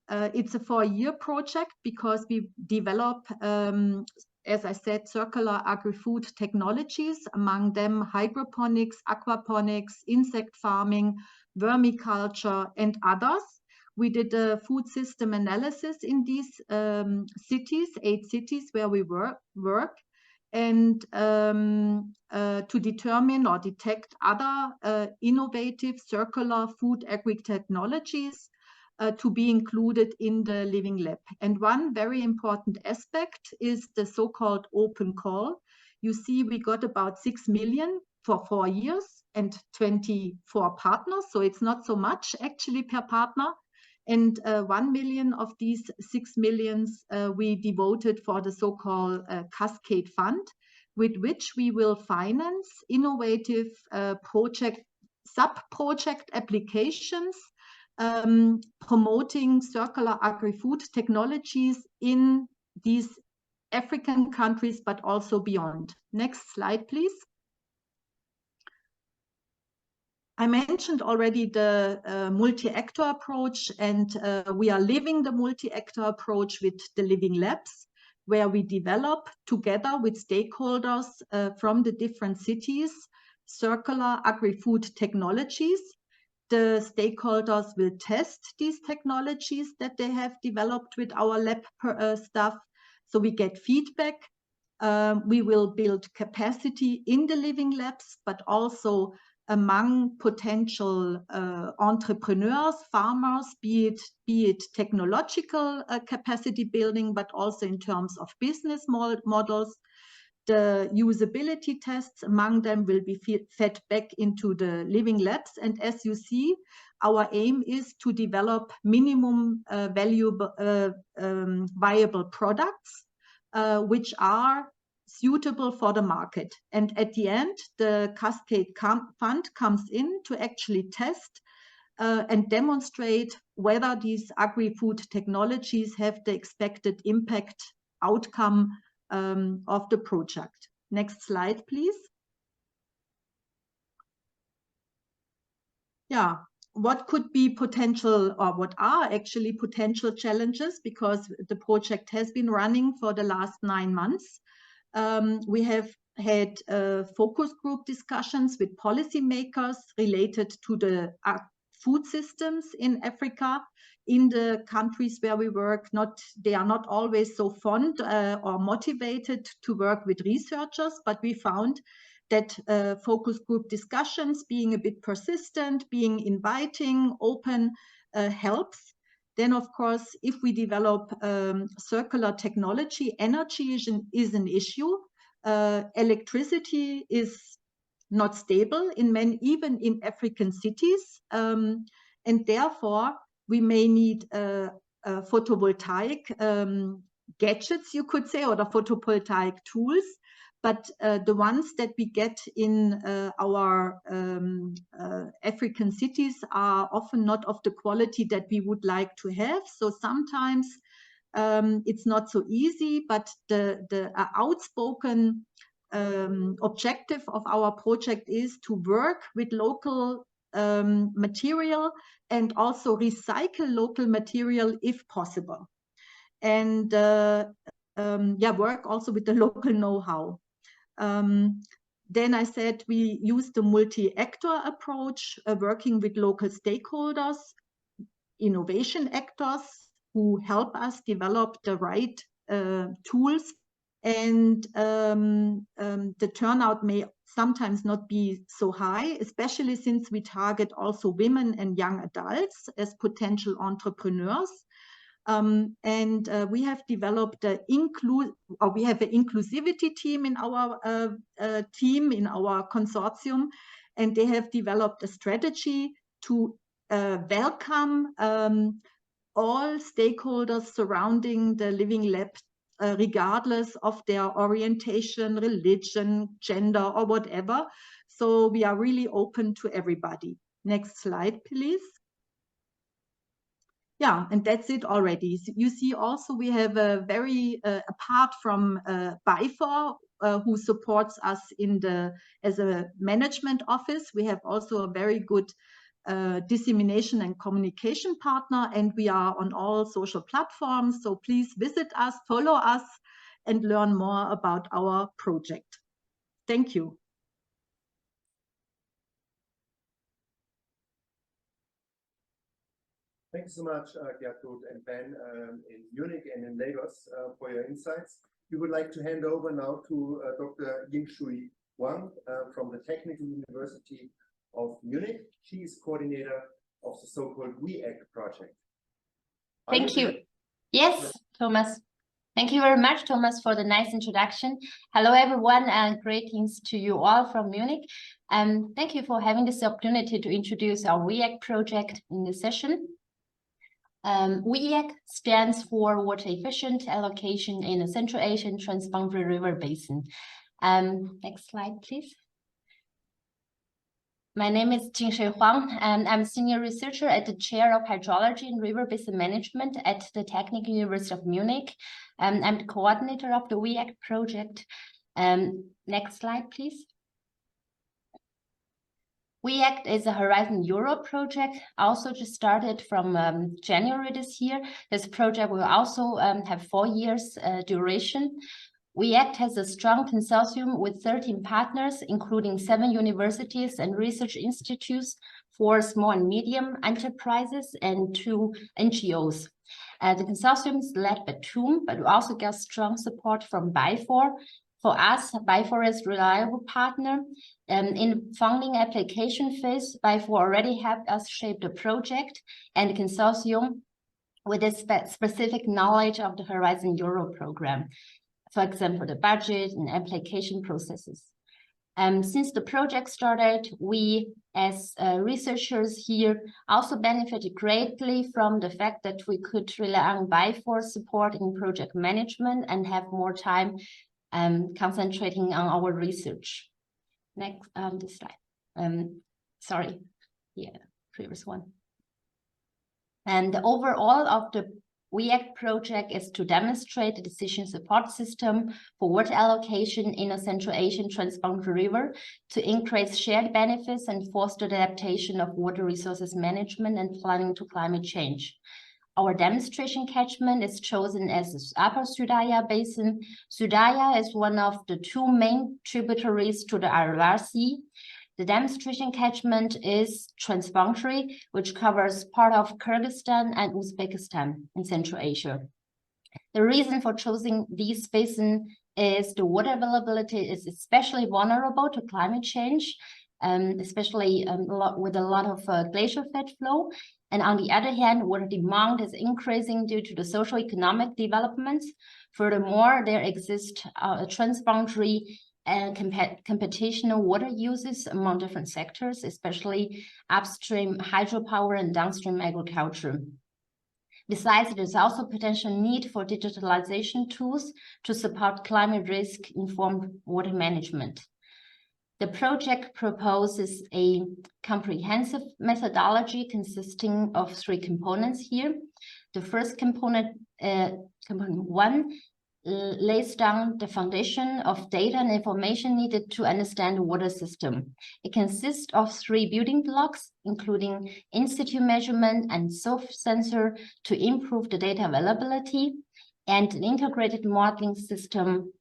It's a 4-year project because we develop, as I said, circular agri-food technologies, among them hydroponics, aquaponics, insect farming, vermiculture, and others. We did a food system analysis in these cities, 8 cities where we work, and to determine or detect other innovative circular food agri-technologies to be included in the Living Lab. And one very important aspect is the so-called open call. You see, we got about 6 million for 4 years and 24 partners, so it's not so much actually per partner. And 1 million of these 6 millions we devoted for the so-called Cascade Fund, with which we will finance innovative sub-project applications promoting circular agri-food technologies in these African countries, but also beyond. Next slide, please. I mentioned already the multi-actor approach, and we are living the multi-actor approach with the Living Labs, where we develop together with stakeholders from the different cities circular agri-food technologies. The stakeholders will test these technologies that they have developed with our lab staff, so we get feedback. We will build capacity in the Living Labs, but also among potential entrepreneurs, farmers, be it technological capacity building, but also in terms of business models. The usability tests among them will be fed back into the Living Labs. And as you see, our aim is to develop minimum viable products, which are suitable for the market. And at the end, the Cascade Fund comes in to actually test and demonstrate whether these agri-food technologies have the expected impact outcome of the project. Next slide, please. Yeah, what could be potential, or what are actually potential challenges, because the project has been running for the last 9 months. We have had focus group discussions with policymakers related to the food systems in Africa. In the countries where we work, they are not always so fond or motivated to work with researchers, but we found that focus group discussions, being a bit persistent, being inviting, open, helps. Then, of course, if we develop circular technology, energy is an issue. Electricity is not stable even in African cities, and therefore we may need photovoltaic gadgets, you could say, or the photovoltaic tools. But the ones that we get in our African cities are often not of the quality that we would like to have. So sometimes it's not so easy, but the outspoken objective of our project is to work with local material and also recycle local material if possible. And work also with the local know-how. Then I said we use the multi-actor approach, working with local stakeholders, innovation actors who help us develop the right tools. And the turnout may sometimes not be so high, especially since we target also women and young adults as potential entrepreneurs. We have developed we have an inclusivity team in our consortium, and they have developed a strategy to welcome all stakeholders surrounding the Living Lab, regardless of their orientation, religion, gender, or whatever. So we are really open to everybody. Next slide, please. Yeah, and that's it already. So you see also we have a very, apart from BIFOR, who supports us as a management office, we have also a very good dissemination and communication partner, and we are on all social platforms. So please visit us, follow us, and learn more about our project. Thank you. Thanks so much, Gertrud and Ben, in Munich and in Lagos for your insights. We would like to hand over now to Dr. Yingshui Wang from the Technical University of Munich. She is coordinator of the so-called WEAC project. Thank you. Yes, Thomas. Thank you very much, Thomas, for the nice introduction. Hello, everyone, and greetings to you all from Munich. Thank you for having this opportunity to introduce our WEAC project in this session. WEAC stands for Water Efficient Allocation in the Central Asian Transboundary River Basin. Next slide, please. My name is Jingshui Huang, and I'm a senior researcher at the Chair of Hydrology and River Basin Management at the Technical University of Munich. I'm the coordinator of the WEAC project. Next slide, please. WEAC is a Horizon Europe project, also just started from January this year. This project will also have 4 years duration. WEAC has a strong consortium with 13 partners, including 7 universities and research institutes, 4 small and medium enterprises, and 2 NGOs. The consortium is led by TUM, but we also get strong support from BIFOR. For us, BIFOR is a reliable partner. In the funding application phase, BIFOR already helped us shape the project and the consortium with a specific knowledge of the Horizon Europe program. For example, the budget and application processes. Since the project started, we as researchers here also benefited greatly from the fact that we could rely on BIFOR support in project management and have more time concentrating on our research. Next, this slide. Sorry, yeah, previous one. And the overall of the WEAC project is to demonstrate the decision support system for water allocation in a Central Asian transboundary river to increase shared benefits and foster the adaptation of water resources management and planning to climate change. Our demonstration catchment is chosen as the Upper Sudaya Basin. Sudaya is one of the 2 main tributaries to the Ararar Sea. The demonstration catchment is transboundary, which covers part of Kyrgyzstan and Uzbekistan in Central Asia. The reason for choosing these basins is the water availability is especially vulnerable to climate change, especially with a lot of glacial fed flow. And on the other hand, water demand is increasing due to the socio-economic developments. Furthermore, there exists a transboundary and computational water uses among different sectors, especially upstream hydropower and downstream agriculture. Besides, there's also potential need for digitalization tools to support climate risk-informed water management. The project proposes a comprehensive methodology consisting of 3 components here. The first component, component 1, lays down the foundation of data and information needed to understand the water system. It consists of 3 building blocks, including in-situ measurement and soft sensor to improve the data availability, and an integrated modeling system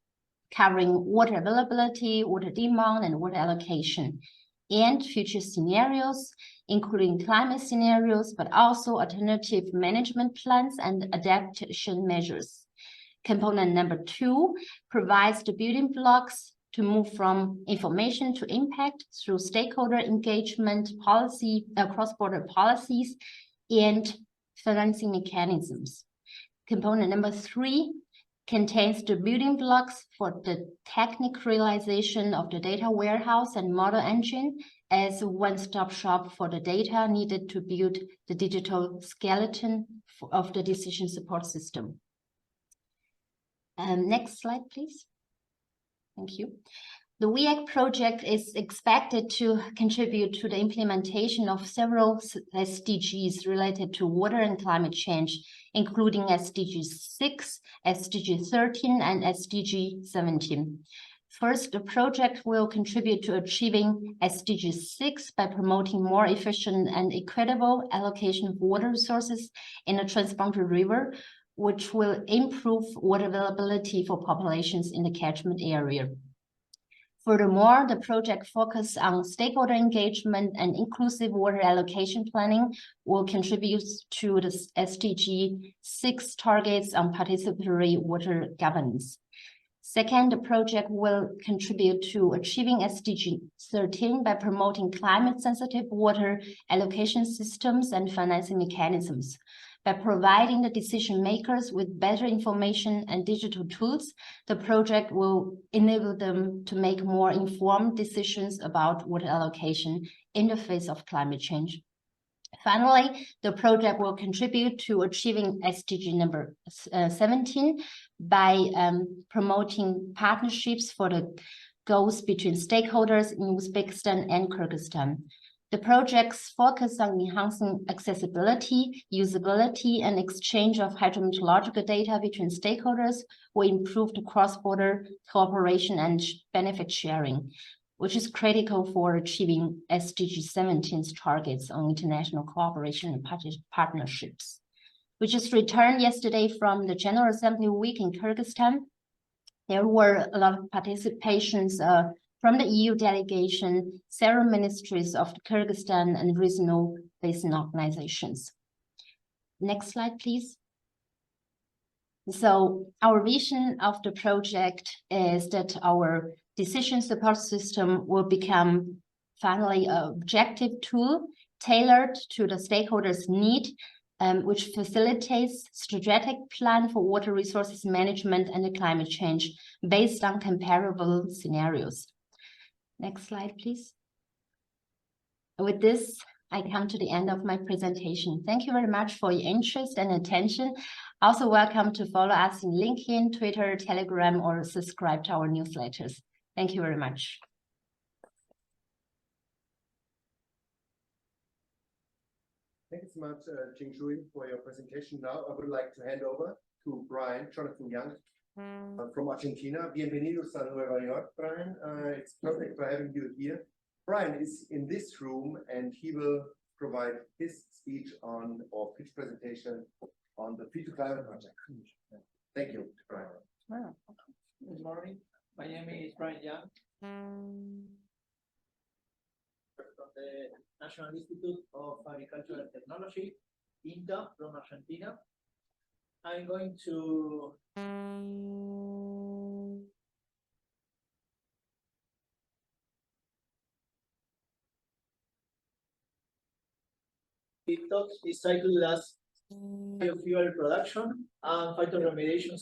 covering water availability, water demand, and water allocation, and future scenarios, including climate scenarios, but also alternative management plans and adaptation measures. Component number 2 provides the building blocks to move from information to impact through stakeholder engagement, policy, cross-border policies, and financing mechanisms. Component number 3 contains the building blocks for the technical realization of the data warehouse and model engine as a one-stop shop for the data needed to build the digital skeleton of the decision support system. Next slide, please. Thank you. The WEAC project is expected to contribute to the implementation of several SDGs related to water and climate change, including SDG 6, SDG 13, and SDG 17. First, the project will contribute to achieving SDG 6 by promoting more efficient and equitable allocation of water resources in a transboundary river, which will improve water availability for populations in the catchment area. Furthermore, the project focus on stakeholder engagement and inclusive water allocation planning will contribute to the SDG 6 targets on participatory water governance. Second, the project will contribute to achieving SDG 13 by promoting climate-sensitive water allocation systems and financing mechanisms. By providing the decision makers with better information and digital tools, the project will enable them to make more informed decisions about water allocation in the face of climate change. Finally, the project will contribute to achieving SDG number 17 by promoting partnerships for the goals between stakeholders in Uzbekistan and Kyrgyzstan. The projects focus on enhancing accessibility, usability, and exchange of hydrometeorological data between stakeholders will improve the cross-border cooperation and benefit sharing, which is critical for achieving SDG 17's targets on international cooperation and partnerships. We just returned yesterday from the General Assembly Week in Kyrgyzstan. There were a lot of participations from the EU delegation, several ministries of Kyrgyzstan, and regional basin organizations. Next slide, please. So our vision of the project is that our decision support system will become finally an objective tool tailored to the stakeholders' need, which facilitates strategic plan for water resources management and the climate change based on comparable scenarios. Next slide, please. With this, I come to the end of my presentation. Thank you very much for your interest and attention. Also welcome to follow us in LinkedIn, Twitter, Telegram, or subscribe to our newsletters. Thank you very much. Thank you so much, Jingshui, for your presentation. Now I would like to hand over to Jonathan Young from Argentina. Bienvenidos a Nueva York, Brian. It's perfect for having you here. Brian is in this room and he will provide his speech on, or pitch presentation on the Free to Climate project. Thank you, Brian. Wow. Good morning. My name is Brian Young from the National Institute of Agricultural Technology, INTA, from Argentina. I'm going to TikTok is titled as biofuel production and phytoremediation.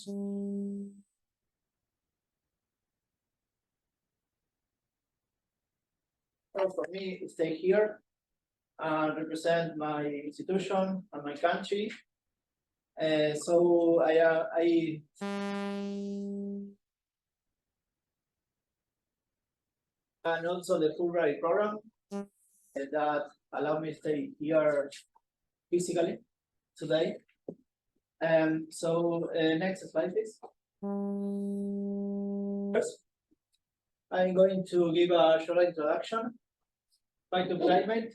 For me to stay here and represent my institution and my country. So I and also the Fulbright program that allow me to stay here physically today. So next slide, please. First, I'm going to give a short introduction. Phytoclimate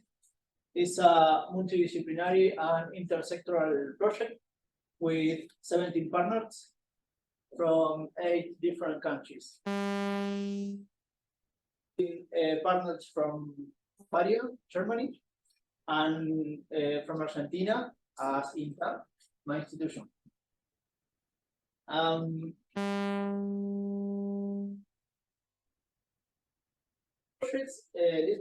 is a multidisciplinary and intersectoral project with 17 partners from 8 different countries. Partners from Bavarian, Germany, and from Argentina as INTA, my institution. This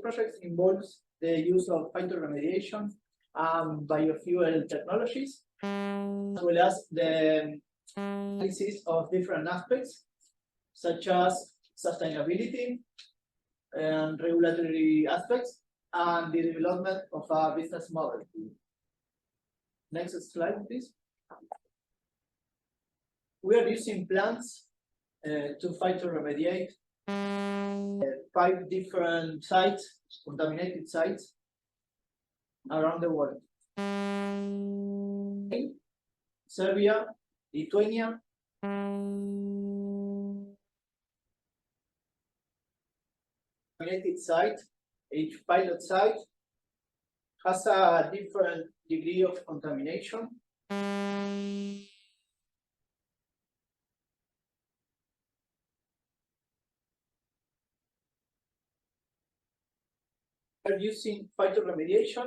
project involves the use of phytoremediation and biofuel technologies, as well as the analysis of different aspects, such as sustainability and regulatory aspects, and the development of a business model. Next slide, please. We are using plants to phytoremediate 5 different sites, contaminated sites around the world. Serbia, Lithuania, contaminated site. Each pilot site has a different degree of contamination. We're using phytoremediation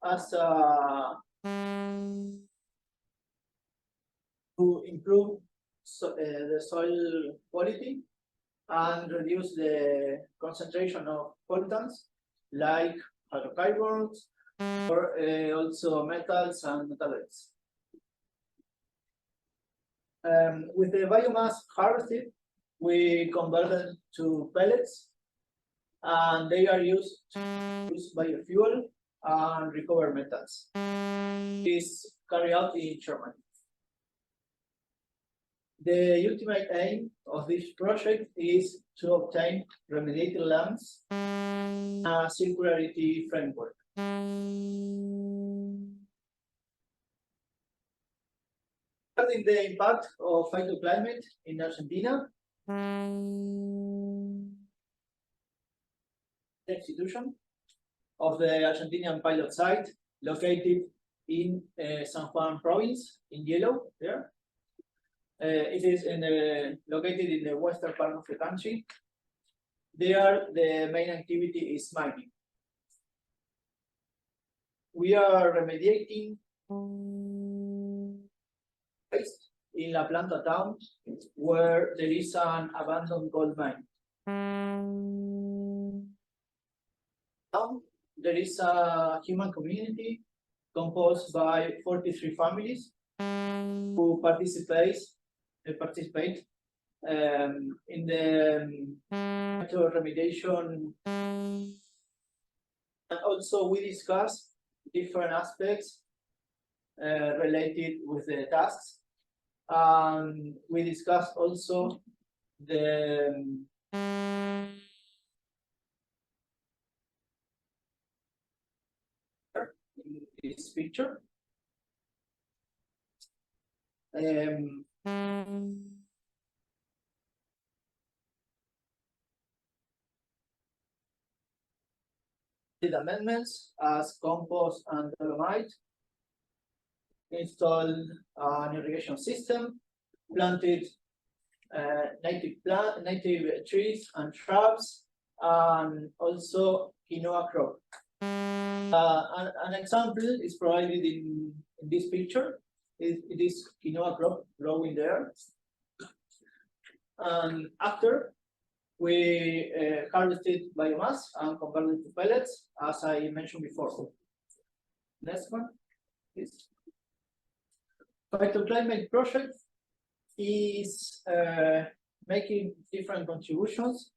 as a to improve the soil quality and reduce the concentration of pollutants like hydrocarbons or also metals and metalloids. With the biomass harvested, we convert them to pellets, and they are used to use biofuel and recover metals. This is carried out in Germany. The ultimate aim of this project is to obtain remediated lands and a circularity framework. Regarding the impact of phytoclimate in Argentina, the institution of the Argentinian pilot site located in San Juan province in yellow there. It is located in the western part of the country. There, the main activity is mining. We are remediating waste in La Planta town, where there is an abandoned gold mine. Now, there is a human community composed by 43 families who participate in the remediation, and also we discuss different aspects related with the tasks. We discussed also the in this picture. Did amendments as compost and dolomite, installed an irrigation system, planted native trees and shrubs, and also quinoa crop. An example is provided in this picture. It is quinoa crop growing there. And after we harvested biomass and converted to pellets, as I mentioned before. Next one, please. Phytoclimate project is making different contributions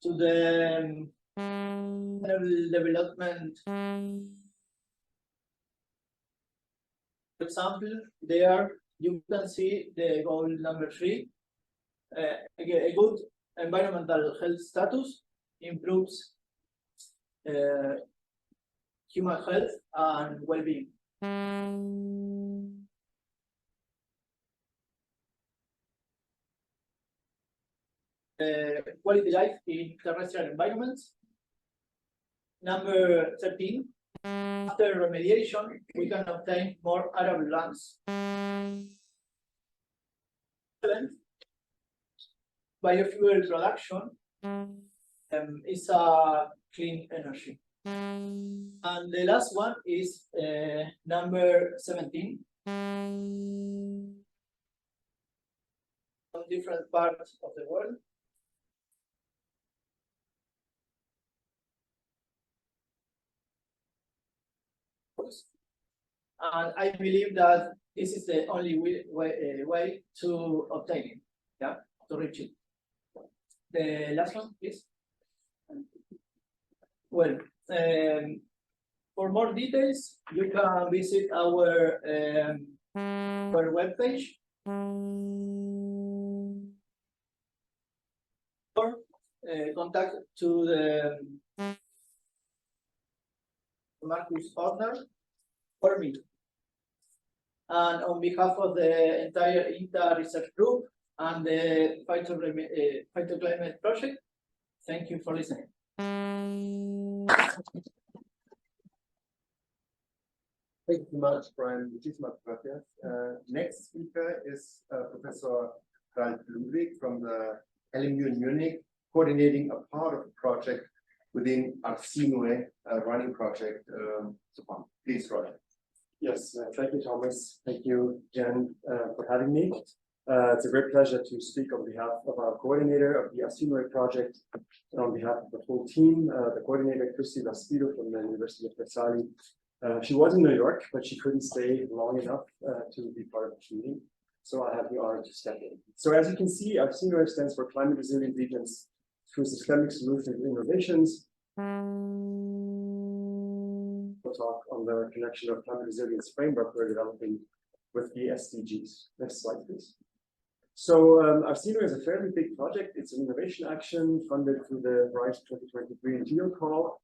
to the development. For example, there you can see the goal number 3. A good environmental health status improves human health and well-being. Quality life in terrestrial environments. Number 13. After remediation, we can obtain more arable lands. Biofuel production is a clean energy. And the last one is number 17. From different parts of the world. And I believe that this is the only way to obtain it, yeah, to reach it. The last one, please. Well, for more details, you can visit our webpage. Or contact to the Marcus Ordner or me. And on behalf of the entire INTA research group and the Phytoclimate project, thank you for listening. Thank you so much, Brian. Muchísimas gracias. Next speaker is Professor Ralf Ludwig from the LMU in Munich, coordinating a part of the project within Argentina running project. So please, Ralf. Yes, thank you, Thomas. Thank you, Jen, for having me. It's a great pleasure to speak on behalf of our coordinator of the Argentina project and on behalf of the whole team, the coordinator, Christy Laspido from the University of Versailles. She was in New York, but she couldn't stay long enough to be part of the meeting. So I have the honor to step in. So as you can see, Argentina stands for Climate Resilient Regions through Systemic Solutions and Innovations. We'll talk on the connection of climate resilience framework we're developing with the SDGs. Next slide, please. So Argentina is a fairly big project. It's an innovation action funded through the RISE 2023 Geo Call.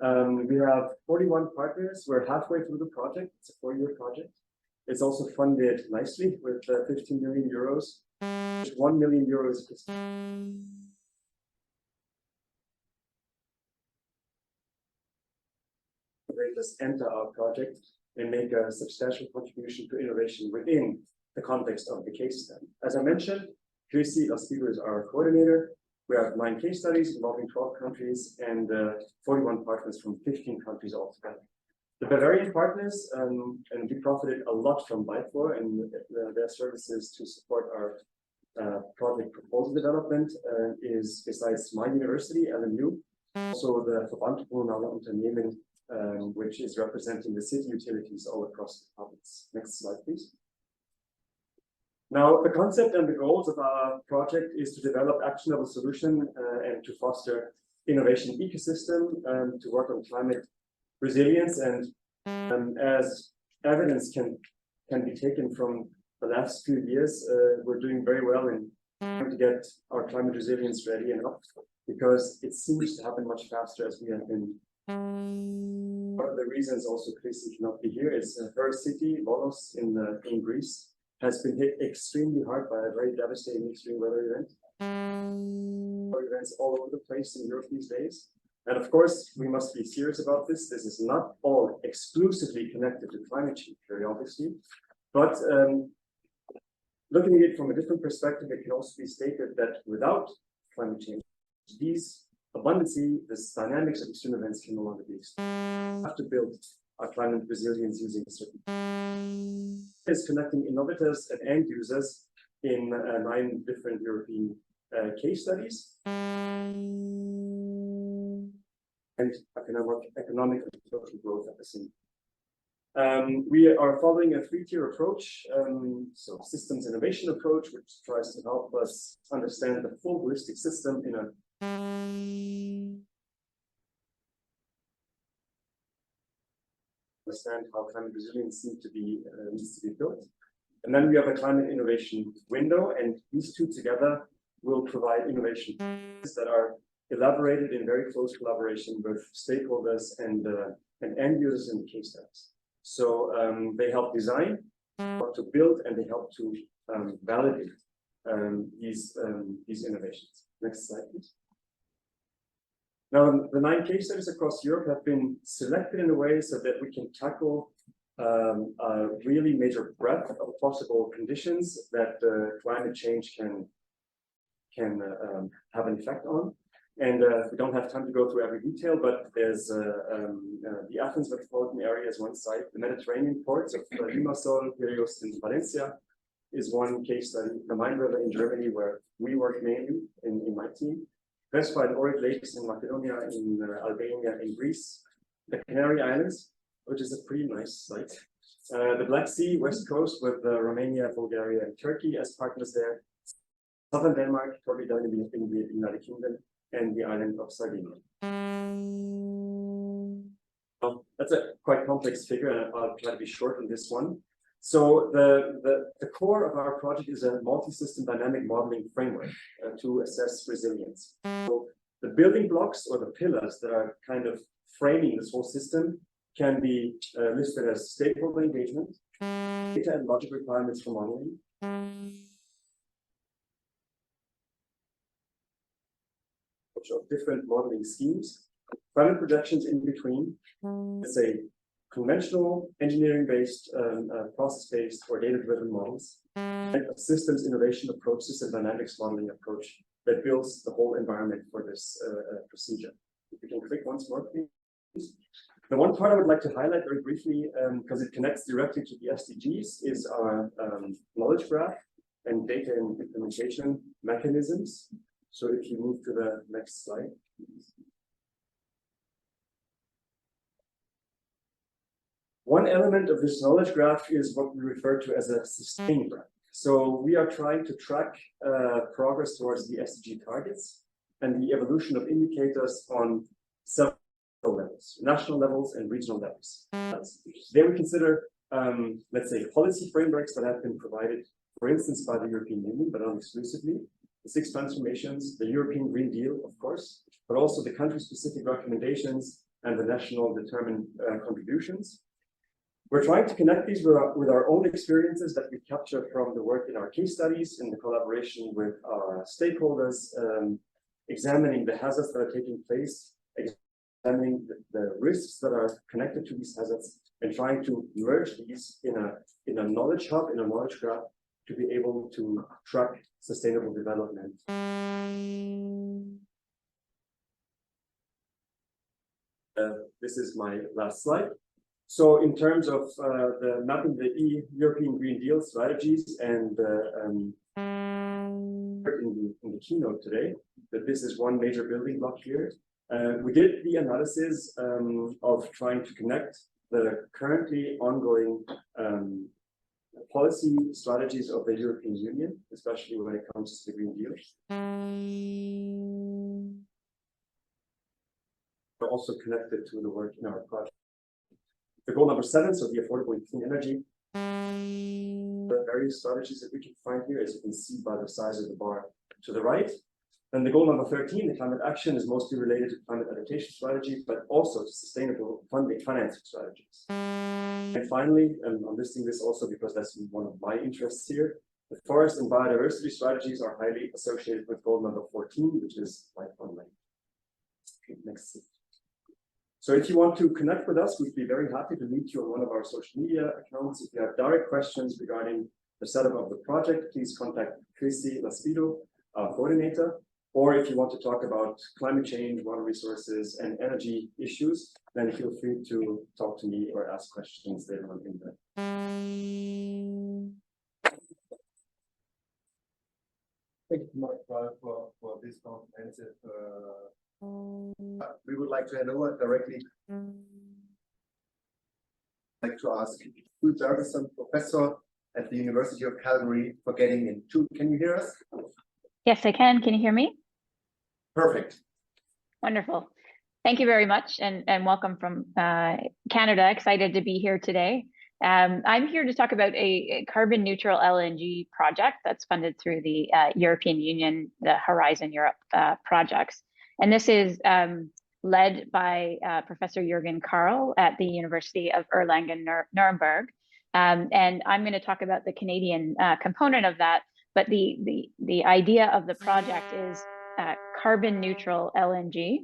We have 41 partners. We're halfway through the project. It's a 4-year project. It's also funded nicely with 15 million euros. 1 million euros. Let's enter our project and make a substantial contribution to innovation within the context of the case study. As I mentioned, Christy Laspido is our coordinator. We have 9 case studies involving 12 countries and 41 partners from 15 countries altogether. The Bavarian partners, and we profited a lot from BIFOR and their services to support our project proposal development, is besides my university, LMU, also the Verband Kommunaler Unternehmen, which is representing the city utilities all across the province. Next slide, please. Now, the concept and the goals of our project is to develop actionable solution and to foster innovation ecosystem to work on climate resilience. And as evidence can be taken from the last few years, we're doing very well in trying to get our climate resilience ready enough, because it seems to happen much faster as we have been. One of the reasons also Christy cannot be here is her city, Volos in Greece, has been hit extremely hard by a very devastating extreme weather event. Events all over the place in Europe these days. And of course, we must be serious about this. This is not all exclusively connected to climate change, very obviously. But looking at it from a different perspective, it can also be stated that without climate change, these abundancy, this dynamics of extreme events can no longer be explained. We have to build our climate resilience using certain is connecting innovators and end users in 9 different European case studies and economic and social growth at the same time. We are following a 3-tier approach, so systems innovation approach, which tries to help us understand the full holistic system in a understand how climate resilience needs to be built. And then we have a climate innovation window, and these two together will provide innovation that are elaborated in very close collaboration with stakeholders and end users in the case studies. So they help design, help to build, and they help to validate these innovations. Next slide, please. Now, the 9 case studies across Europe have been selected in a way so that we can tackle a really major breadth of possible conditions that climate change can have an effect on. And we don't have time to go through every detail, but there's the Athens metropolitan area is one site. The Mediterranean ports of Limassol, Piraeus, and Valencia is one case study. The Main River in Germany, where we work mainly in my team. Vespa and Ohrid Lakes in Macedonia, in Albania, in Greece. The Canary Islands, which is a pretty nice site. The Black Sea, West Coast, with Romania, Bulgaria, and Turkey as partners there. Southern Denmark, probably down in the United Kingdom, and the island of Sardinia. That's a quite complex figure, and I'll try to be short on this one. So the core of our project is a multi-system dynamic modeling framework to assess resilience. So The building blocks or the pillars that are kind of framing this whole system can be listed as stakeholder engagement, data and logic requirements for modeling, of different modeling schemes, final projections in between, let's say conventional engineering-based, process-based or data-driven models, and a systems innovation approach, system dynamics modeling approach that builds the whole environment for this procedure. If you can click once more, please. The one part I would like to highlight very briefly, because it connects directly to the SDGs, is our knowledge graph and data and implementation mechanisms. So if you move to the next slide. One element of this knowledge graph is what we refer to as a sustain graph. So we are trying to track progress towards the SDG targets and the evolution of indicators on several levels, national levels and regional levels. There we consider, let's say, policy frameworks that have been provided, for instance, by the European Union, but not exclusively. The 6 transformations, the European Green Deal, of course, but also the country-specific recommendations and the national determined contributions. We're trying to connect these with our own experiences that we capture from the work in our case studies, in the collaboration with our stakeholders, examining the hazards that are taking place, examining the risks that are connected to these hazards, and trying to merge these in a knowledge hub, in a knowledge graph, to be able to track sustainable development. This is my last slide. So in terms of the mapping the European Green Deal strategies and in the keynote today, that this is one major building block here. We did the analysis of trying to connect the currently ongoing policy strategies of the European Union, especially when it comes to the Green Deal. We're also connected to the work in our project. The goal number 7, so the affordable and clean energy. The various strategies that we can find here, as you can see by the size of the bar to the right. Then the goal number 13, the climate action, is mostly related to climate adaptation strategy, but also to sustainable funding financing strategies. And finally, and I'm listing this also because that's one of my interests here, the forest and biodiversity strategies are highly associated with goal number 14, which is lifelong learning. Okay, next slide. So if you want to connect with us, we'd be very happy to meet you on one of our social media accounts. If you have direct questions regarding the setup of the project, please contact Christy Laspido, our coordinator. Or if you want to talk about climate change, water resources, and energy issues, then feel free to talk to me or ask questions later on in the. Thank you, Mark, for this comprehensive. We would like to hand over directly. I'd like to ask Jules Ferguson, professor at the University of Calgary, for getting in. Jules, can you hear us? Yes, I can. Can you hear me? Perfect. Wonderful. Thank you very much, and welcome from Canada. Excited to be here today. I'm here to talk about a carbon neutral LNG project that's funded through the European Union, the Horizon Europe projects. And this is led by Professor Jürgen Karl at the University of Erlangen-Nuremberg. And I'm going to talk about the Canadian component of that. But the idea of the project is carbon neutral LNG.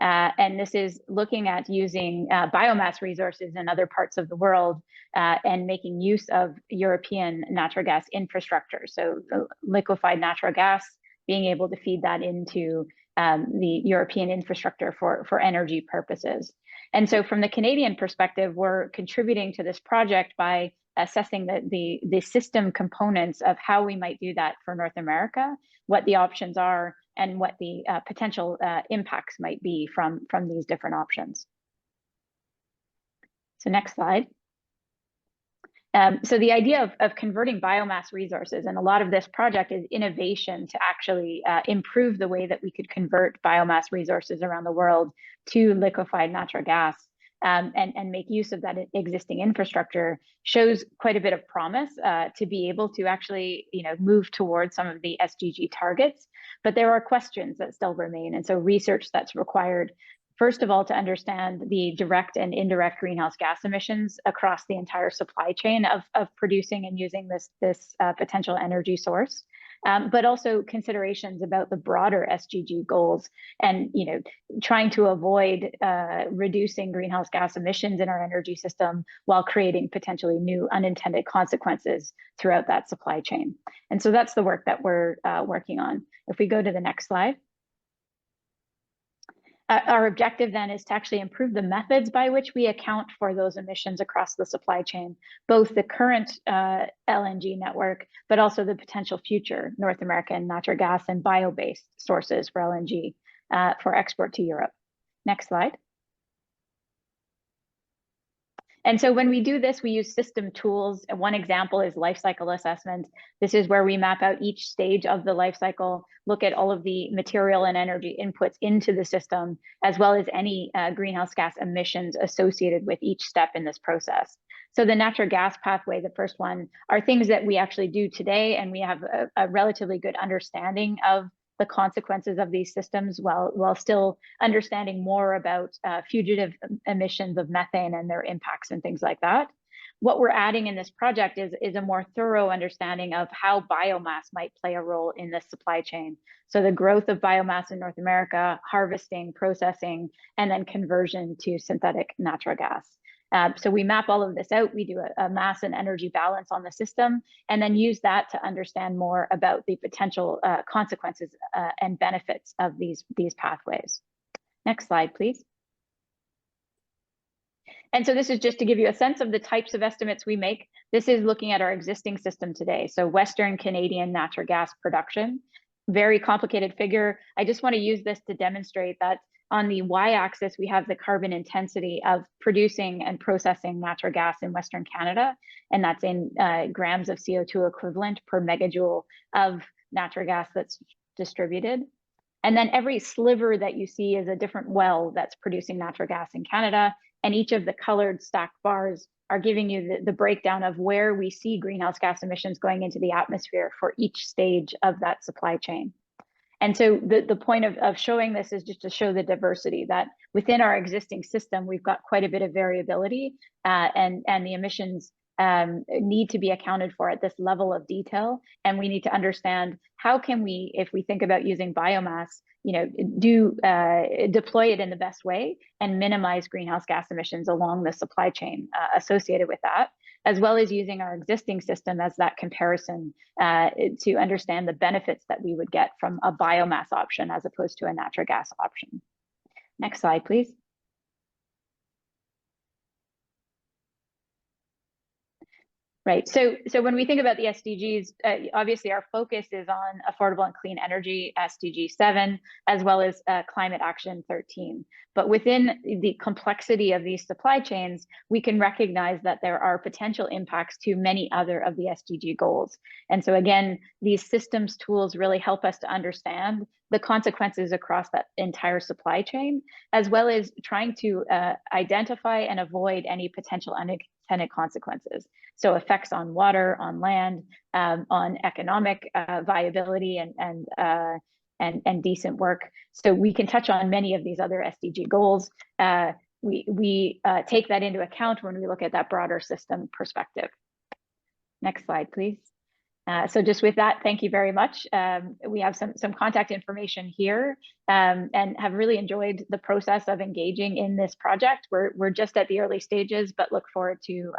And this is looking at using biomass resources in other parts of the world and making use of European natural gas infrastructure. So the liquefied natural gas, being able to feed that into the European infrastructure for energy purposes. And so from the Canadian perspective, we're contributing to this project by assessing the system components of how we might do that for North America, what the options are, and what the potential impacts might be from these different options. So next slide. So the idea of converting biomass resources, and a lot of this project is innovation to actually improve the way that we could convert biomass resources around the world to liquefied natural gas. and make use of that existing infrastructure shows quite a bit of promise to be able to actually, move towards some of the SDG targets. But there are questions that still remain, and so research that's required. First of all, to understand the direct and indirect greenhouse gas emissions across the entire supply chain of producing and using this potential energy source, but also considerations about the broader SDG goals and trying to avoid reducing greenhouse gas emissions in our energy system while creating potentially new unintended consequences throughout that supply chain. And so that's the work that we're working on. If we go to the next slide. Our objective then is to actually improve the methods by which we account for those emissions across the supply chain, both the current LNG network, but also the potential future North American natural gas and bio-based sources for LNG for export to Europe. Next slide. And so when we do this, we use system tools. And one example is life cycle assessment. This is where we map out each stage of the life cycle, look at all of the material and energy inputs into the system, as well as any greenhouse gas emissions associated with each step in this process. So the natural gas pathway, the first one, are things that we actually do today, and we have a relatively good understanding of the consequences of these systems while still understanding more about fugitive emissions of methane and their impacts and things like that. What we're adding in this project is a more thorough understanding of how biomass might play a role in this supply chain. So the growth of biomass in North America, harvesting, processing, and then conversion to synthetic natural gas. So we map all of this out. We do a mass and energy balance on the system, and then use that to understand more about the potential consequences and benefits of these pathways. Next slide, please. And so this is just to give you a sense of the types of estimates we make. This is looking at our existing system today. So Western Canadian natural gas production, very complicated figure. I just want to use this to demonstrate that on the y-axis, we have the carbon intensity of producing and processing natural gas in Western Canada, and that's in grams of CO2 equivalent per megajoule of natural gas that's distributed. And then every sliver that you see is a different well that's producing natural gas in Canada, and each of the colored stacked bars are giving you the breakdown of where we see greenhouse gas emissions going into the atmosphere for each stage of that supply chain. And so the point of showing this is just to show the diversity that within our existing system, we've got quite a bit of variability and the emissions need to be accounted for at this level of detail. And we need to understand how can we, if we think about using biomass, deploy it in the best way and minimize greenhouse gas emissions along the supply chain associated with that, as well as using our existing system as that comparison to understand the benefits that we would get from a biomass option as opposed to a natural gas option. Next slide, please. Right. So when we think about the SDGs, obviously our focus is on affordable and clean energy, SDG 7, as well as climate action 13. But within the complexity of these supply chains, we can recognize that there are potential impacts to many other of the SDG goals. And so again, these systems tools really help us to understand the consequences across that entire supply chain, as well as trying to identify and avoid any potential unintended consequences. So effects on water, on land, on economic viability and decent work. So we can touch on many of these other SDG goals. We take that into account when we look at that broader system perspective. Next slide, please. So just with that, thank you very much. We have some contact information here and have really enjoyed the process of engaging in this project. We're just at the early stages, but look forward to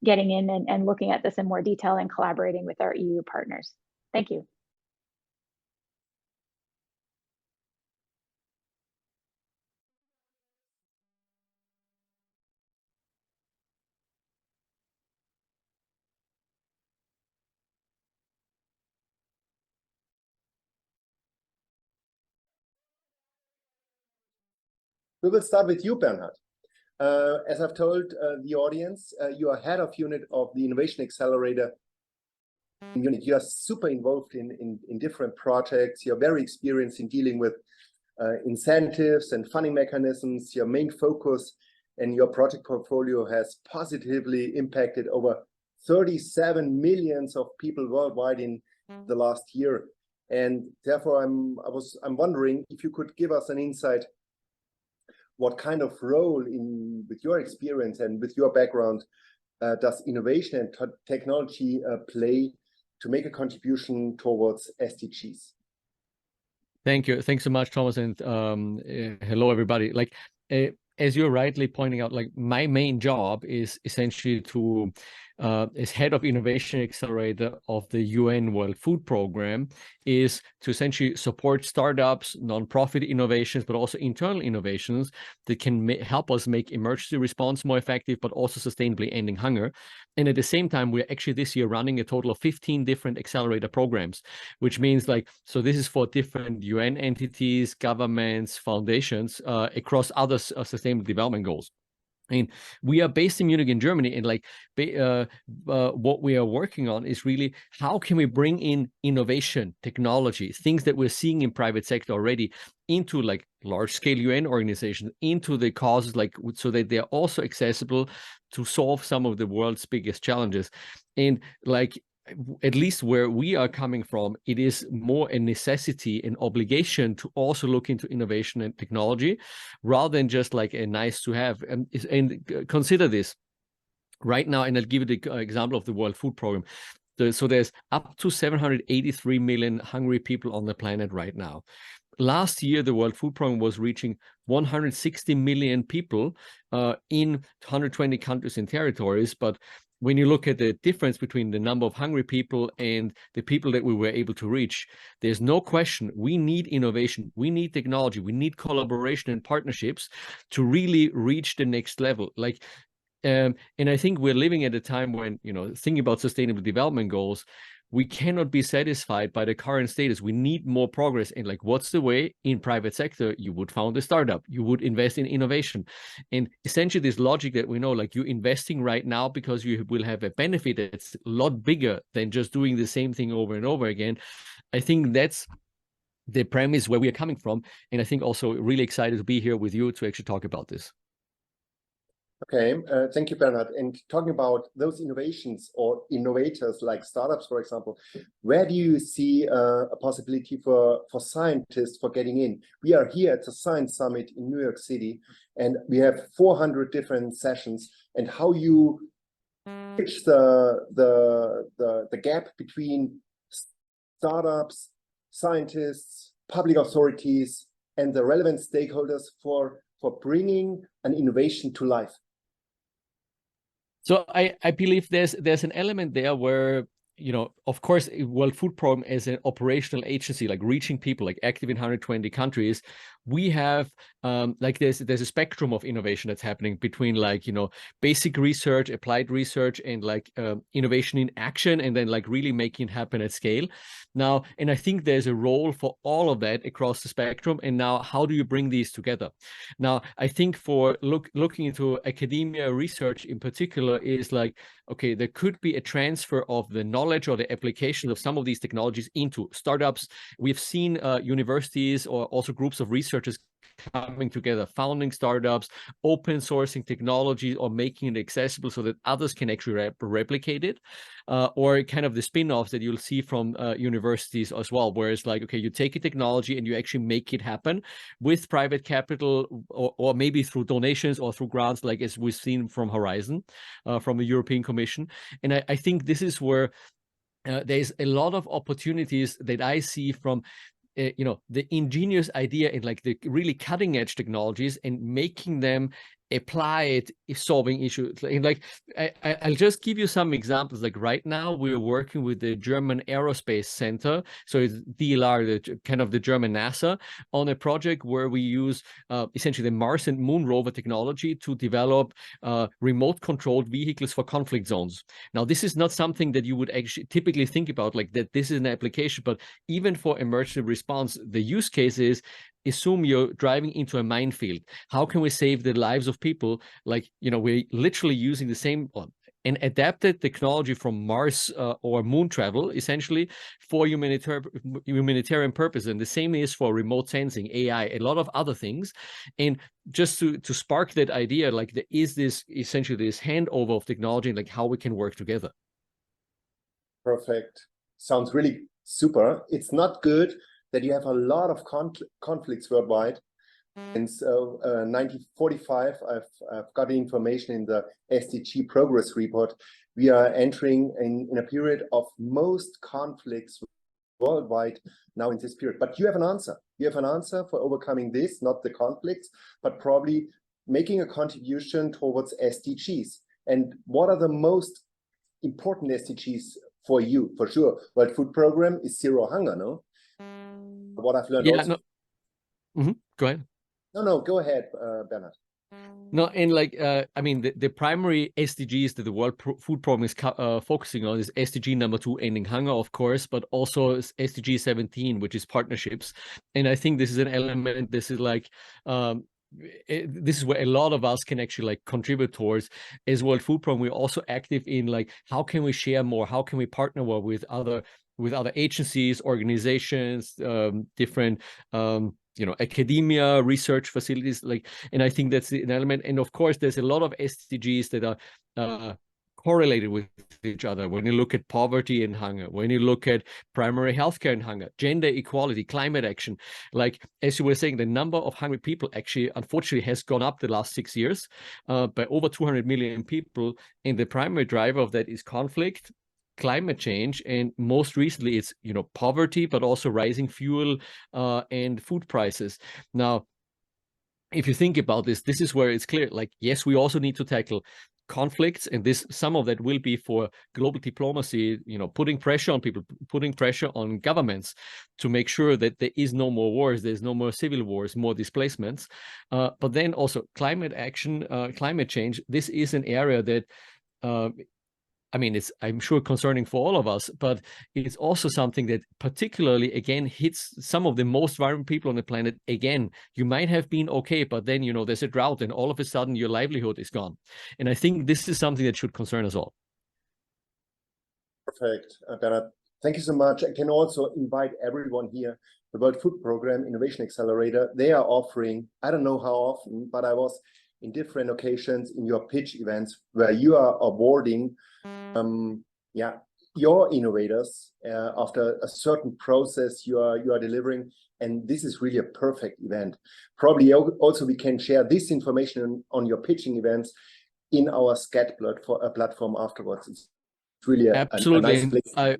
getting in and looking at this in more detail and collaborating with our EU partners. Thank you. We will start with you, Bernhard. As I've told the audience, you are head of unit of the Innovation Accelerator unit. You are super involved in different projects. You're very experienced in dealing with incentives and funding mechanisms. Your main focus and your project portfolio has positively impacted over 37 millions of people worldwide in the last year. And therefore, I'm wondering if you could give us an insight what kind of role with your experience and with your background does innovation and technology play to make a contribution towards SDGs? Thank you. Thanks so much, Thomas, and hello, everybody. Like, as you're rightly pointing out, like my main job is essentially to, as head of innovation accelerator of the UN World Food Program, is to essentially support startups, nonprofit innovations, but also internal innovations that can help us make emergency response more effective, but also sustainably ending hunger. And at the same time, we're actually this year running a total of 15 different accelerator programs, which means like, so this is for different UN entities, governments, foundations across other sustainable development goals. And we are based in Munich in Germany, and like what we are working on is really how can we bring in innovation, technology, things that we're seeing in private sector already into like large scale UN organizations, into the causes, like so that they're also accessible to solve some of the world's biggest challenges. And like, at least where we are coming from, it is more a necessity, an obligation to also look into innovation and technology rather than just like a nice to have. And consider this right now, and I'll give you the example of the World Food Program. So there's up to 783 million hungry people on the planet right now. Last year, the World Food Program was reaching 160 million people in 120 countries and territories, but when you look at the difference between the number of hungry people and the people that we were able to reach, there's no question we need innovation, we need technology, we need collaboration and partnerships to really reach the next level. Like, and I think we're living at a time when, you know, thinking about sustainable development goals, we cannot be satisfied by the current status. We need more progress. And like, what's the way? In private sector, you would found a startup, you would invest in innovation. And essentially this logic that we know, like you're investing right now because you will have a benefit that's a lot bigger than just doing the same thing over and over again. I think that's the premise where we are coming from. And I think also really excited to be here with you to actually talk about this. Okay, thank you, Bernhard. And talking about those innovations or innovators like startups, for example, where do you see a possibility for scientists for getting in? We are here at the Science Summit in New York City, and we have 400 different sessions. And how you bridge the gap between startups, scientists, public authorities, and the relevant stakeholders for bringing an innovation to life? So I believe there's an element there where, you know, of course, World Food Program as an operational agency, like reaching people, like active in 120 countries, we have like there's a spectrum of innovation that's happening between like, you know, basic research, applied research, and like innovation in action, and then like really making it happen at scale. Now, and I think there's a role for all of that across the spectrum. And now, how do you bring these together? Now, I think for looking into academia research in particular is like, okay, there could be a transfer of the knowledge or the application of some of these technologies into startups. We've seen universities or also groups of researchers coming together, founding startups, open sourcing technology, or making it accessible so that others can actually replicate it, or kind of the spin-offs that you'll see from universities as well, where it's like, okay, you take a technology and you actually make it happen with private capital, or maybe through donations or through grants, like as we've seen from Horizon, from the European Commission. And I think this is where there's a lot of opportunities that I see from you know, the ingenious idea in like the really cutting edge technologies and making them apply it solving issues. Like I'll just give you some examples. Like right now we're working with the German Aerospace Center, so it's DLR, the kind of the German NASA, on a project where we use essentially the Mars and Moon rover technology to develop remote controlled vehicles for conflict zones. Now, this is not something that you would actually typically think about, like that this is an application, but even for emergency response, the use case is, assume you're driving into a minefield. How can we save the lives of people? Like, you know, we're literally using the same, and adapted technology from Mars or moon travel, essentially, for humanitarian purpose. And the same is for remote sensing, AI, a lot of other things. And just to spark that idea, like there is this essentially this handover of technology, like how we can work together. Perfect. Sounds really super. It's not good that you have a lot of conflicts worldwide. And so 1945, I've got the information in the SDG progress report. We are entering in a period of most conflicts worldwide now in this period. But you have an answer. You have an answer for overcoming this, not the conflicts, but probably making a contribution towards SDGs. And what are the most important SDGs for you? For sure, World Food Program is zero hunger, no? What I've learned also. Go ahead. No, go ahead, Bernhard. No, and like, I mean, the primary SDGs that the World Food Program is focusing on is SDG number 2, ending hunger, of course, but also SDG 17, which is partnerships. And I think this is an element, this is like, this is where a lot of us can actually like contribute towards. As World Food Program, we're also active in like, how can we share more? How can we partner more with other agencies, organizations, different, academia, research facilities, like, and I think that's an element. And of course, there's a lot of SDGs that are correlated with each other. When you look at poverty and hunger, when you look at primary healthcare and hunger, gender equality, climate action, like as you were saying, the number of hungry people actually, unfortunately, has gone up the last 6 years by over 200 million people. And the primary driver of that is conflict, climate change, and most recently it's poverty, but also rising fuel and food prices. Now, if you think about this is where it's clear, like, yes, we also need to tackle conflicts, and some of that will be for global diplomacy, putting pressure on people, putting pressure on governments to make sure that there is no more wars, there's no more civil wars, more displacements, but then also climate action, climate change. This is an area that I mean, it's, I'm sure, concerning for all of us, but it's also something that particularly, again, hits some of the most vulnerable people on the planet. Again, you might have been okay, but then, there's a drought and all of a sudden your livelihood is gone. And I think this is something that should concern us all. Perfect, Bernhard. Thank you so much. I can also invite everyone here, the World Food Program Innovation Accelerator. They are offering, I don't know how often, but I was in different occasions in your pitch events where you are awarding your innovators after a certain process you are delivering, and this is really a perfect event. Probably also we can share this information on your pitching events in our Scat platform afterwards. It's really a nice place.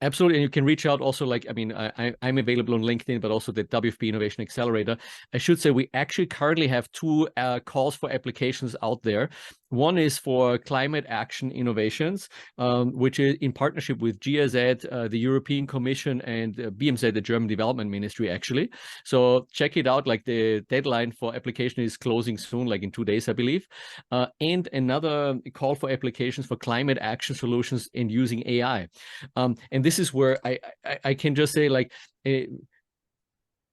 Absolutely, and you can reach out also, like, I mean, I'm available on LinkedIn, but also the WFP Innovation Accelerator. I should say we actually currently have 2 calls for applications out there. One is for climate action innovations, which is in partnership with GIZ, the European Commission, and BMZ, the German Development Ministry, actually. So check it out. Like, the deadline for application is closing soon, like in 2 days, I believe. And another call for applications for climate action solutions in using AI. And this is where I can just say, like,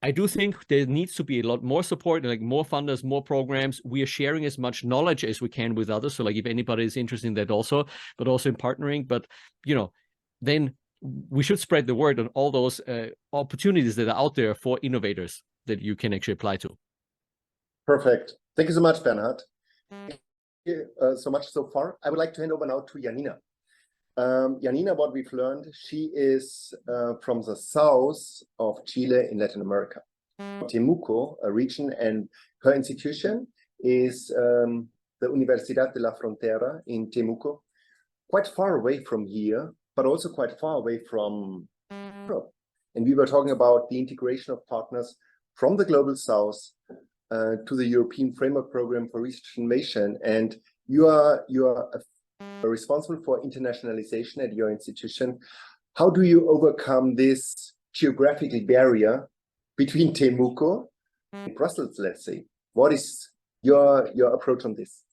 I do think there needs to be a lot more support, like more funders, more programs. We are sharing as much knowledge as we can with others. So, like, if anybody is interested in that also, but also in partnering, but, then we should spread the word on all those opportunities that are out there for innovators that you can actually apply to. Perfect. Thank you so much, Bernhard. Thank you so much so far. I would like to hand over now to Janina. Janina, what we've learned, she is from the south of Chile in Latin America, Temuco, a region, and her institution is the Universidad de la Frontera in Temuco, quite far away from here, but also quite far away from Europe. And we were talking about the integration of partners from the global south to the European Framework Program for Research and Innovation, and you are responsible for internationalization at your institution. How do you overcome this geographical barrier between Temuco and Brussels, let's say? What is your approach on this?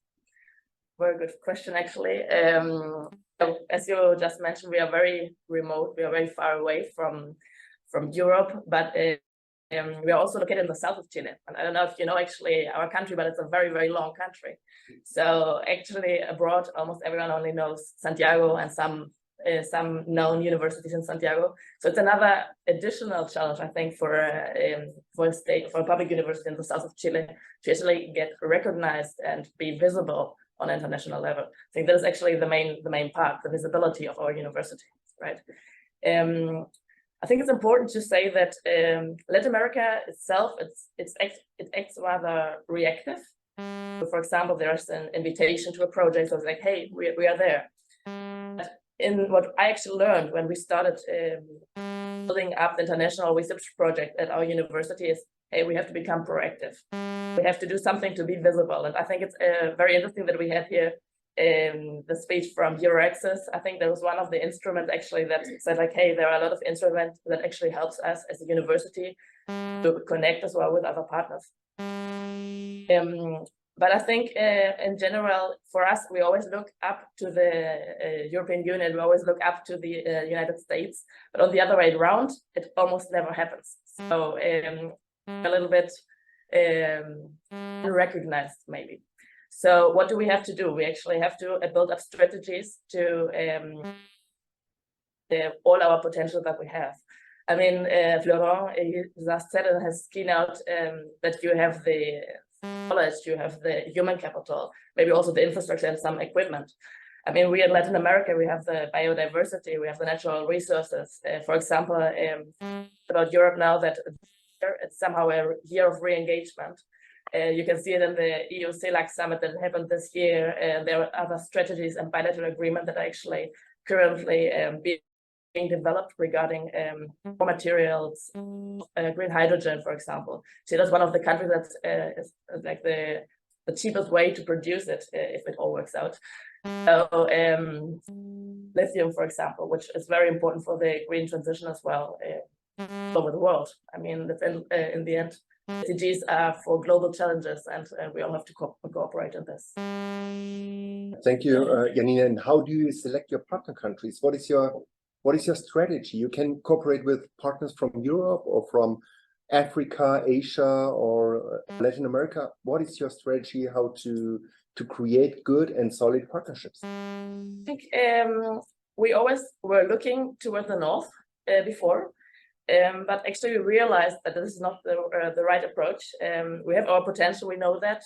Very good question, actually. So as you just mentioned, we are very remote. We are very far away from Europe, but we are also located in the south of Chile. And I don't know if you know actually our country, but it's a very, very long country. So actually abroad, almost everyone only knows Santiago and some known universities in Santiago. So it's another additional challenge, I think, for a public university in the south of Chile to actually get recognized and be visible on an international level. I think that is actually the main part, the visibility of our university, right? I think it's important to say that Latin America itself, it acts rather reactive. So for example, there's an invitation to a project, so it's like, hey, we are there. But in what I actually learned when we started building up the international research project at our university is, hey, we have to become proactive. We have to do something to be visible. And I think it's very interesting that we have here the speech from EURAXESS. I think that was one of the instruments actually that said like, hey, there are a lot of instruments that actually helps us as a university to connect as well with other partners. But I think in general, for us, we always look up to the European Union, we always look up to the United States, but on the other way around, it almost never happens. So a little bit unrecognized maybe. So what do we have to do? We actually have to build up strategies to all our potential that we have. I mean, Florent, he just said in his keynote that you have the knowledge, you have the human capital, maybe also the infrastructure and some equipment. I mean, we in Latin America, we have the biodiversity, we have the natural resources. For example, about Europe now that it's somehow a year of re-engagement. You can see it in the EU-CELAC summit that happened this year. There are other strategies and bilateral agreements that are actually currently being developed regarding raw materials, green hydrogen, for example. Chile is one of the countries that is like the cheapest way to produce it if it all works out. So lithium, for example, which is very important for the green transition as well over the world. I mean, in the end, SDGs are for global challenges, and we all have to cooperate in this. Thank you, Janina. And how do you select your partner countries? What is your strategy? You can cooperate with partners from Europe or from Africa, Asia, or Latin America. What is your strategy? How to create good and solid partnerships? I think we always were looking toward the north before. But actually we realized that this is not the right approach. We have our potential, we know that.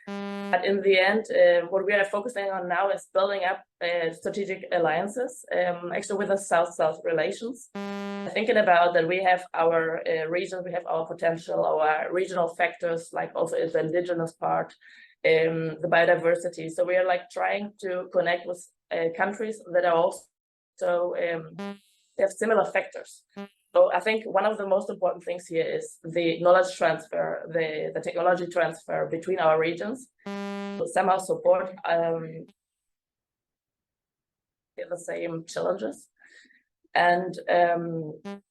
But in the end, what we are focusing on now is building up strategic alliances, actually with the South-South relations. Thinking about that we have our regions, we have our potential, our regional factors, like also the indigenous part, the biodiversity. So we are like trying to connect with countries that are also have similar factors. So I think one of the most important things here is the knowledge transfer, the technology transfer between our regions, to somehow support the same challenges. And in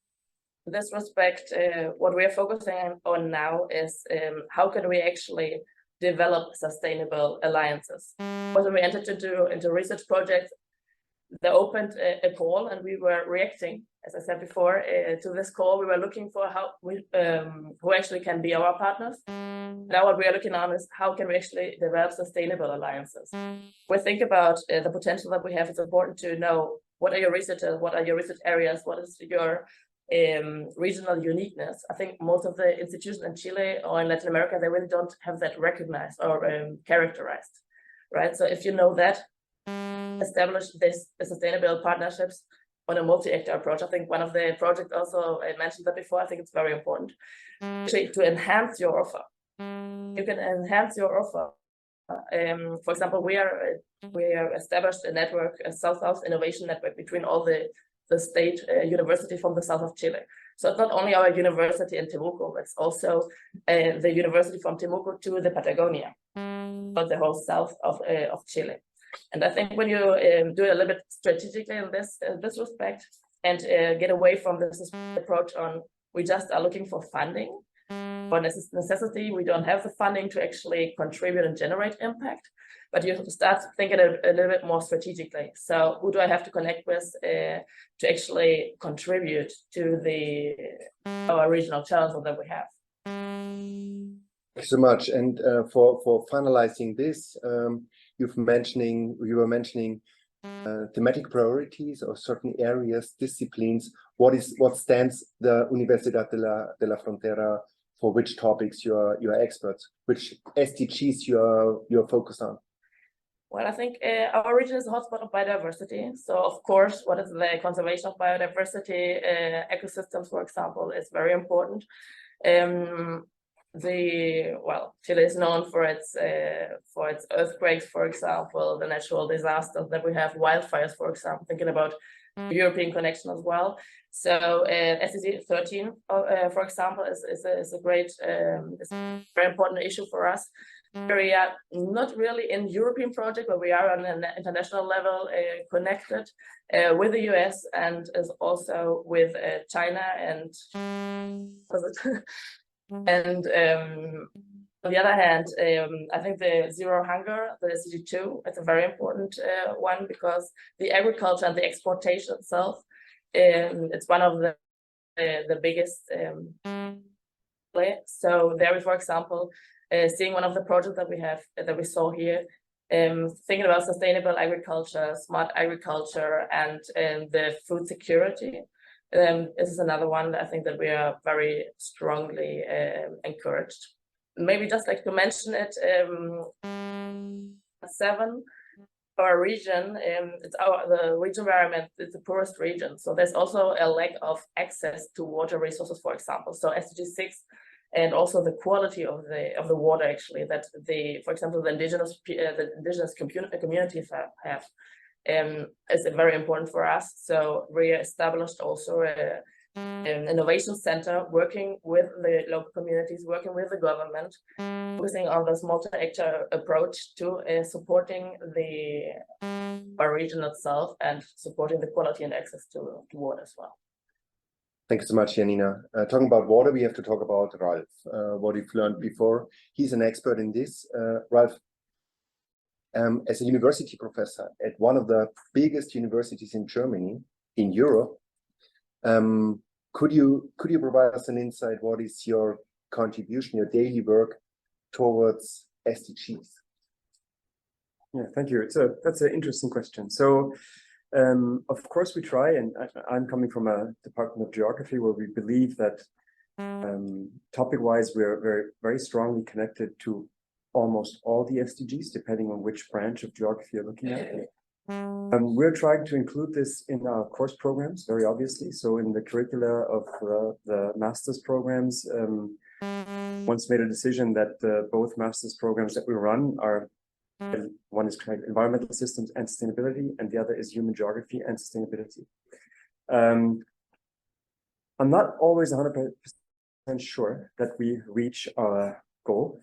this respect, what we are focusing on now is how can we actually develop sustainable alliances. When we entered into research projects, they opened a call and we were reacting, as I said before, to this call. We were looking for who actually can be our partners. Now what we are looking on is how can we actually develop sustainable alliances. We think about the potential that we have. It's important to know what are your researchers, what are your research areas, what is your regional uniqueness. I think most of the institutions in Chile or in Latin America, they really don't have that recognized or characterized, right? So if you know that, establish this sustainable partnerships on a multi-actor approach. I think one of the projects also, I mentioned that before, I think it's very important actually to enhance your offer. You can enhance your offer. For example, we are established a network, a South-South innovation network between all the state university from the south of Chile. So it's not only our university in Temuco, it's also the university from Temuco to the Patagonia, but the whole south of Chile. And I think when you do it a little bit strategically in this respect and get away from this approach on we just are looking for funding, for necessity. We don't have the funding to actually contribute and generate impact, but you have to start thinking a little bit more strategically. So who do I have to connect with to actually contribute to our regional challenges that we have? Thanks so much. And for finalizing this, you were mentioning thematic priorities or certain areas, disciplines. What stands the Universidad de la Frontera for which topics you are experts, which SDGs you're focused on? Well, I think our region is a hotspot of biodiversity. So of course, what is the conservation of biodiversity, ecosystems, for example, is very important. Chile is known for its earthquakes, for example, the natural disasters that we have, wildfires, for example, thinking about European connection as well. So SDG 13, for example, is a great, is a very important issue for us. We are not really in European project, but we are on an international level connected with the US and is also with China and and on the other hand, I think the zero hunger, the SDG 2, it's a very important one because the agriculture and the exportation itself, it's one of the biggest So there, for example, seeing one of the projects that we saw here, thinking about sustainable agriculture, smart agriculture, and the food security. This is another one that I think that we are very strongly encouraged. Maybe just like to mention it, 7, our region, the region environment is the poorest region. So there's also a lack of access to water resources, for example. So SDG 6 and also the quality of the water actually that for example, the indigenous communities have. Is very important for us. So we established also an innovation center working with the local communities, working with the government, focusing on this multi-actor approach to supporting our region itself and supporting the quality and access to water as well. Thank you so much, Janina. Talking about water, we have to talk about Ralph, what you've learned before. He's an expert in this. Ralph, as a university professor at one of the biggest universities in Germany, in Europe, could you provide us an insight? What is your contribution, your daily work towards SDGs? Yeah, thank you. That's an interesting question. So, of course, we try, and I'm coming from a department of geography where we believe that topic-wise, we're very, very strongly connected to almost all the SDGs, depending on which branch of geography you're looking at. We're trying to include this in our course programs, very obviously. So in the curricula of the master's programs, once made a decision that both master's programs that we run are, one is environmental systems and sustainability, and the other is human geography and sustainability. I'm not always 100% sure that we reach our goal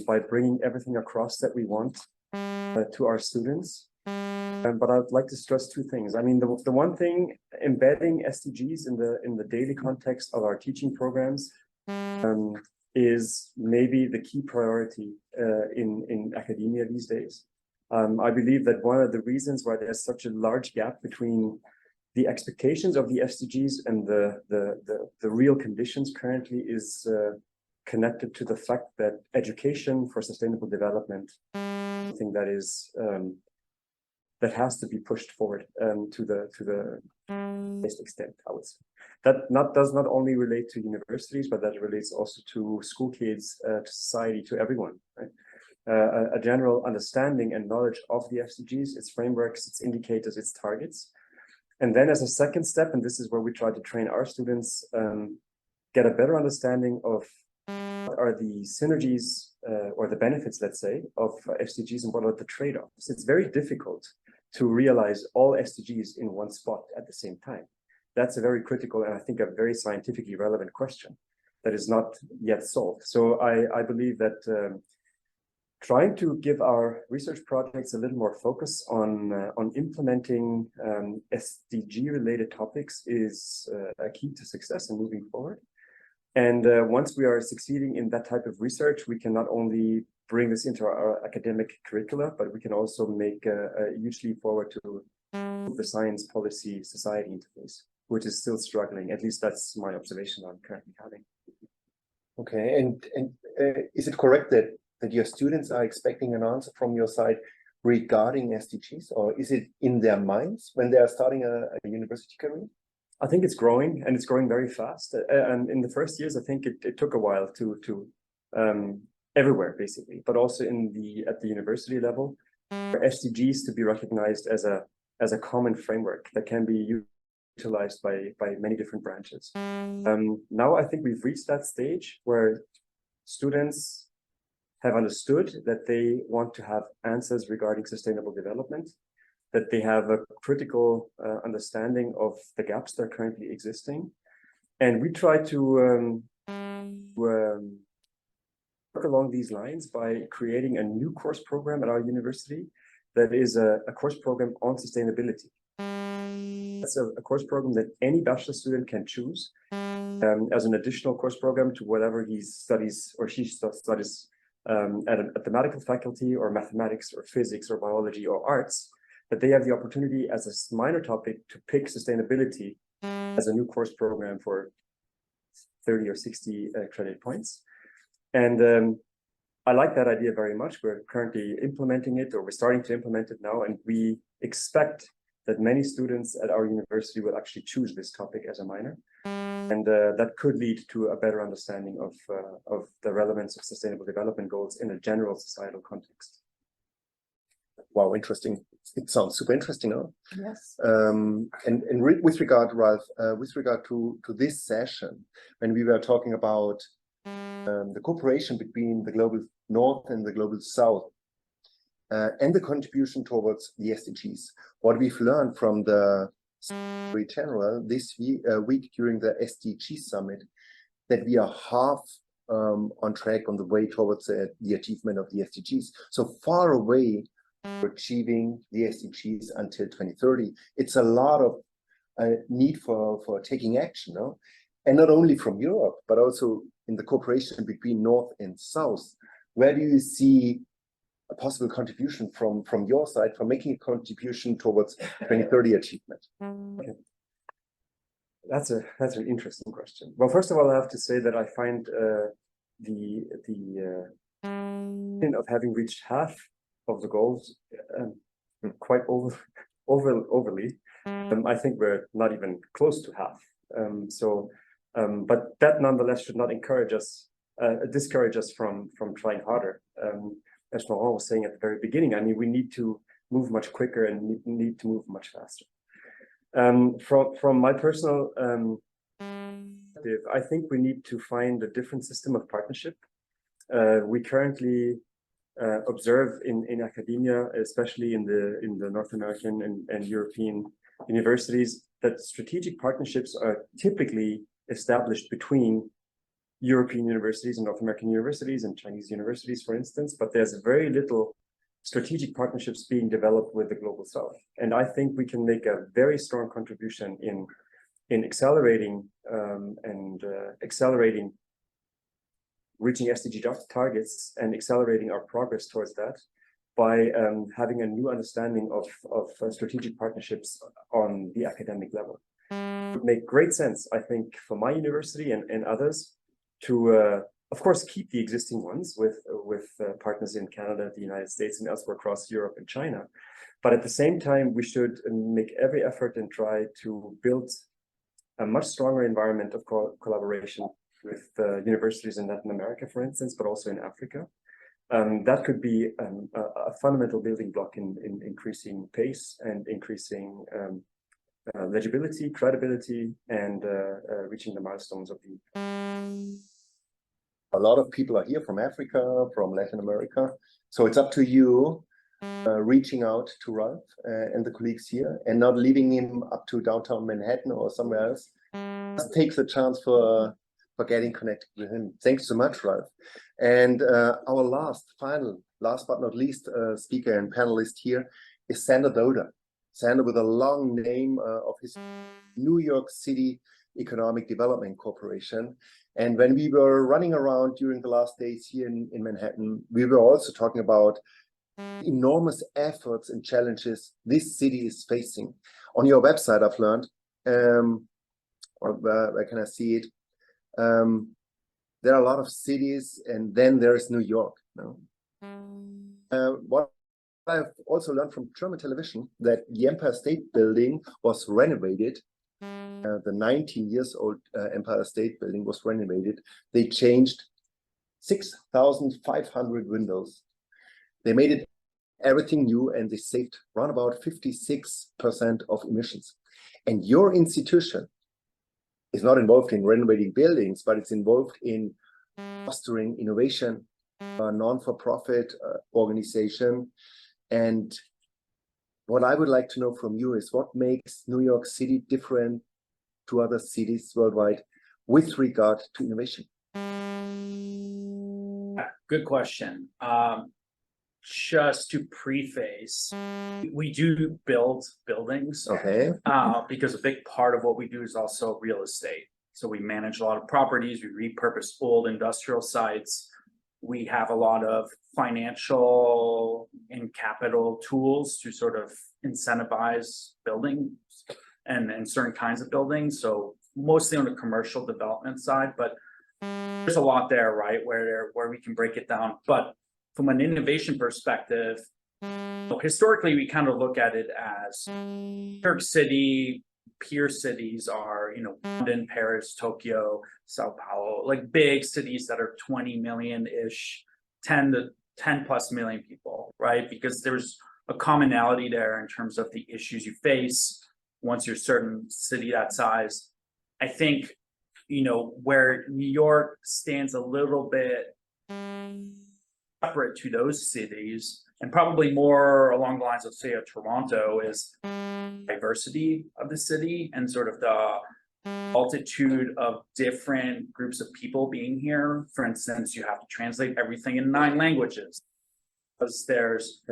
by bringing everything across that we want to our students. But I'd like to stress 2 things. I mean, the one thing, embedding SDGs in the daily context of our teaching programs is maybe the key priority in academia these days. I believe that one of the reasons why there's such a large gap between the expectations of the SDGs and the real conditions currently is connected to the fact that education for sustainable development, something that is that has to be pushed forward to the best extent, I would say. That does not only relate to universities, but that relates also to school kids, to society, to everyone. Right? A general understanding and knowledge of the SDGs, its frameworks, its indicators, its targets. And then as a second step, and this is where we try to train our students, get a better understanding of what are the synergies or the benefits, let's say, of SDGs and what are the trade-offs. It's very difficult to realize all SDGs in one spot at the same time. That's a very critical and I think a very scientifically relevant question that is not yet solved. So I believe that trying to give our research projects a little more focus on implementing SDG related topics is a key to success and moving forward. And once we are succeeding in that type of research, we can not only bring this into our academic curricula, but we can also make a huge leap forward to the science policy society interface, which is still struggling. At least that's my observation I'm currently having. Okay, and is it correct that your students are expecting an answer from your side regarding SDGs, or is it in their minds when they are starting a university career? I think it's growing, and it's growing very fast. And in the first years, I think it took a while to everywhere basically, but also at the university level, for SDGs to be recognized as a common framework that can be utilized by many different branches. Now I think we've reached that stage where students have understood that they want to have answers regarding sustainable development, that they have a critical understanding of the gaps that are currently existing. And we try to work along these lines by creating a new course program at our university that is a course program on sustainability. That's a course program that any bachelor student can choose as an additional course program to whatever he studies or she studies at the medical faculty or mathematics or physics or biology or arts, that they have the opportunity as a minor topic to pick sustainability as a new course program for 30 or 60 credit points. And I like that idea very much. We're currently implementing it, or we're starting to implement it now, and we expect that many students at our university will actually choose this topic as a minor. And that could lead to a better understanding of the relevance of sustainable development goals in a general societal context. Wow, interesting. It sounds super interesting, huh? Yes. With regard, Ralph, with regard to this session, when we were talking about the cooperation between the global north and the global south, and the contribution towards the SDGs, what we've learned from the Secretary General this week during the SDG summit, that we are half on track on the way towards the achievement of the SDGs. So far away for achieving the SDGs until 2030. It's a lot of need for taking action, no? And not only from Europe, but also in the cooperation between North and South. Where do you see a possible contribution from your side for making a contribution towards 2030 achievement? Okay. That's an interesting question. Well, first of all, I have to say that I find the of having reached half of the goals quite overly. I think we're not even close to half. But that nonetheless should not discourage us from trying harder. As Laurent was saying at the very beginning, I mean, we need to move much quicker and need to move much faster. From my personal perspective, I think we need to find a different system of partnership. We currently observe in academia, especially in the North American and European universities, that strategic partnerships are typically established between European universities and North American universities and Chinese universities, for instance, but there's very little strategic partnerships being developed with the Global South. And I think we can make a very strong contribution in accelerating accelerating reaching SDG targets and accelerating our progress towards that by having a new understanding of strategic partnerships on the academic level. It would make great sense, I think, for my university and others to, of course, keep the existing ones with partners in Canada, the United States, and elsewhere across Europe and China. But at the same time, we should make every effort and try to build a much stronger environment of collaboration with universities in Latin America, for instance, but also in Africa. That could be a fundamental building block in increasing pace and increasing legibility, credibility, and reaching the milestones of the. A lot of people are here from Africa, from Latin America. So it's up to you reaching out to Ralph and the colleagues here and not leaving him up to downtown Manhattan or somewhere else. Just takes a chance for getting connected with him. Thanks so much, Ralph. And our last but not least speaker and panelist here is Sander Doda. Sander with a long name of his New York City Economic Development Corporation. And when we were running around during the last days here in Manhattan, we were also talking about enormous efforts and challenges this city is facing. On your website, I've learned, or where can I see it? There are a lot of cities, and then there is New York. No? What I've also learned from German television, that the Empire State Building was renovated. The 19 years old Empire State Building was renovated. They changed 6,500 windows. They made it everything new, and they saved around about 56% of emissions. And your institution is not involved in renovating buildings, but it's involved in fostering innovation, a non-for-profit organization. And what I would like to know from you is what makes New York City different to other cities worldwide with regard to innovation? Good question. Just to preface, we do build buildings. Okay. Because a big part of what we do is also real estate. So we manage a lot of properties, we repurpose old industrial sites. We have a lot of financial and capital tools to sort of incentivize building and certain kinds of buildings. So mostly on the commercial development side, but there's a lot there, right? Where we can break it down. But from an innovation perspective, historically, we kind of look at it as New York City, peer cities are, London, Paris, Tokyo, Sao Paulo, like big cities that are 20 million-ish, 10 plus million people, right? Because there's a commonality there in terms of the issues you face once you're a certain city that size. I think, where New York stands a little bit separate to those cities, and probably more along the lines of, say, Toronto, is diversity of the city and sort of the multitude of different groups of people being here. For instance, you have to translate everything in 9 languages because there's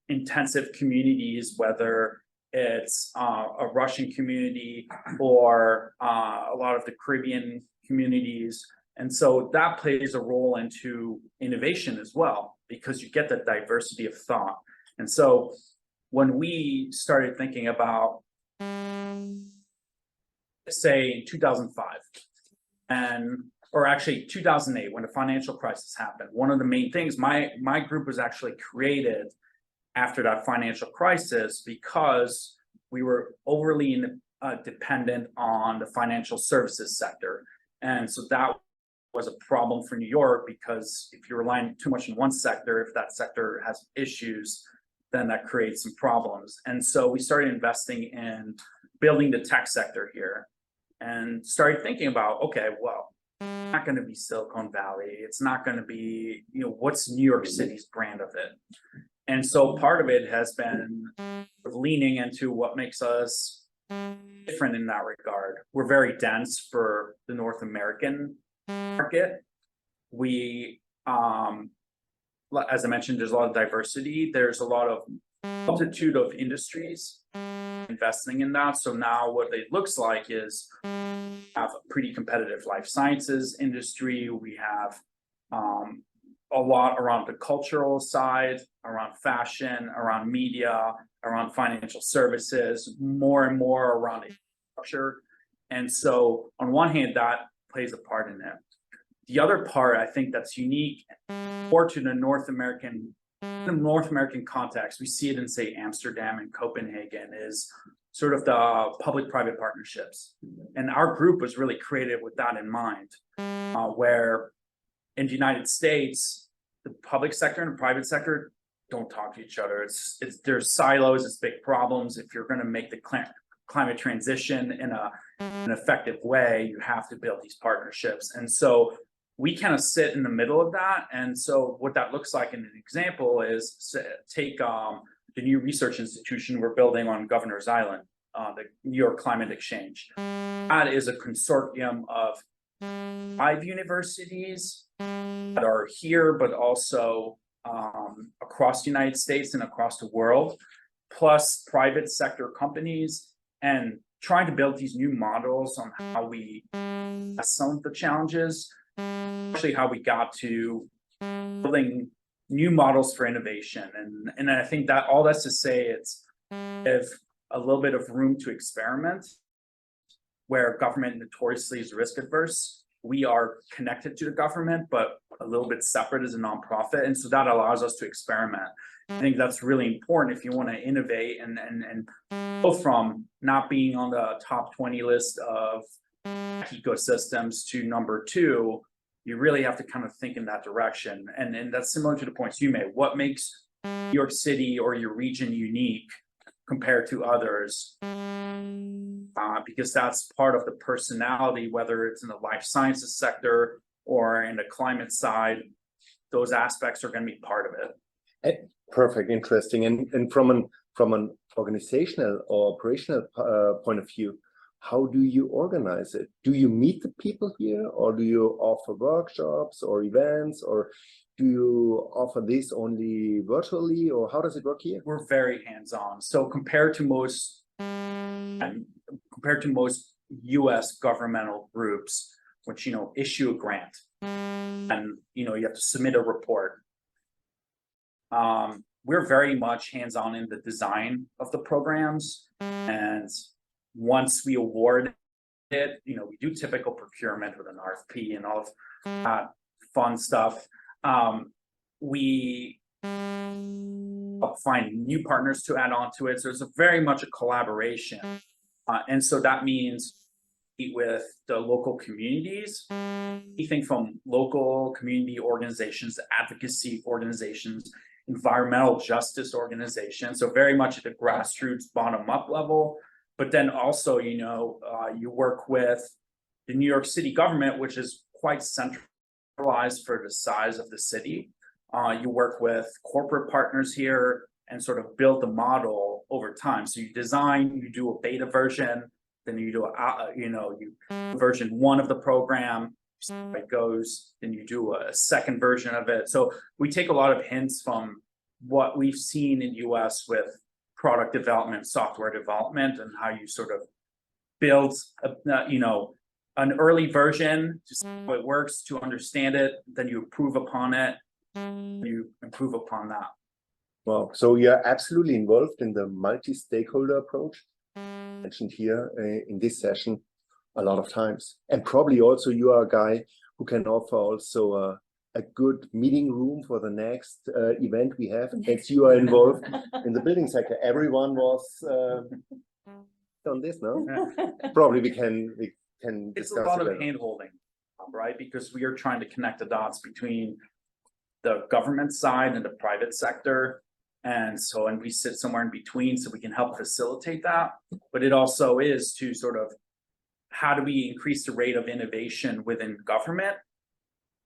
intensive communities, whether it's a Russian community or a lot of the Caribbean communities. And so that plays a role into innovation as well, because you get the diversity of thought. And so when we started thinking about, say, in 2005, or actually 2008, when the financial crisis happened, one of the main things, my group was actually created after that financial crisis because we were overly dependent on the financial services sector. And so that was a problem for New York, because if you're relying too much on one sector, if that sector has issues, then that creates some problems. And so we started investing in building the tech sector here and started thinking about, okay, well, it's not going to be Silicon Valley. It's not going to be, what's New York City's brand of it? And so part of it has been leaning into what makes us different in that regard. We're very dense for the North American market. We, as I mentioned, there's a lot of diversity. There's a lot of multitude of industries investing in that. So now what it looks like is have a pretty competitive life sciences industry. We have a lot around the cultural side, around fashion, around media, around financial services, more and more around infrastructure. And so on one hand, that plays a part in it. The other part, I think, that's unique more to the North American context, we see it in, say, Amsterdam and Copenhagen, is sort of the public-private partnerships. And our group was really created with that in mind, where in the United States, the public sector and the private sector don't talk to each other. There's silos, it's big problems. If you're going to make the climate transition in an effective way, you have to build these partnerships. And so we kind of sit in the middle of that. And so what that looks like in an example is, take the new research institution we're building on Governor's Island, the New York Climate Exchange. That is a consortium of 5 universities that are here, but also across the United States and across the world, plus private sector companies and trying to build these new models on how we address some of the challenges, actually how we got to building new models for innovation. And I think that all that's to say it's if a little bit of room to experiment, where government notoriously is risk adverse. We are connected to the government, but a little bit separate as a nonprofit. And so that allows us to experiment. I think that's really important if you want to innovate and go from not being on the top 20 list of ecosystems to number 2. You really have to kind of think in that direction. And that's similar to the points you made. What makes New York City or your region unique compared to others? Because that's part of the personality, whether it's in the life sciences sector or in the climate side, those aspects are going to be part of it. Perfect, interesting. And from an organizational or operational point of view, how do you organize it? Do you meet the people here, or do you offer workshops or events, or do you offer this only virtually, or how does it work here? We're very hands-on. So compared to most US governmental groups, which, you know, issue a grant and, you know, you have to submit a report. We're very much hands-on in the design of the programs. And once we award it, you know, we do typical procurement with an RFP and all of that fun stuff. We find new partners to add on to it. So it's very much a collaboration. And so that means with the local communities, anything from local community organizations, advocacy organizations, environmental justice organizations. So very much at the grassroots bottom up level, but then also, you know, you work with the New York City government, which is quite centralized for the size of the city. You work with corporate partners here and sort of build the model over time. So you design, you do a beta version, then you do version 1 of the program, it goes, then you do a second version of it. So we take a lot of hints from what we've seen in US with product development, software development, and how you sort of build an early version to see how it works, to understand it, then you improve upon it, you improve upon that. Wow, so you're absolutely involved in the multi-stakeholder approach mentioned here in this session a lot of times. And probably also you are a guy who can offer also a good meeting room for the next event we have, as you are involved in the building sector. Everyone was on this, no? Probably we can It's a lot of hand-holding, right? Because we are trying to connect the dots between the government side and the private sector. And we sit somewhere in between so we can help facilitate that. But it also is to sort of, how do we increase the rate of innovation within government?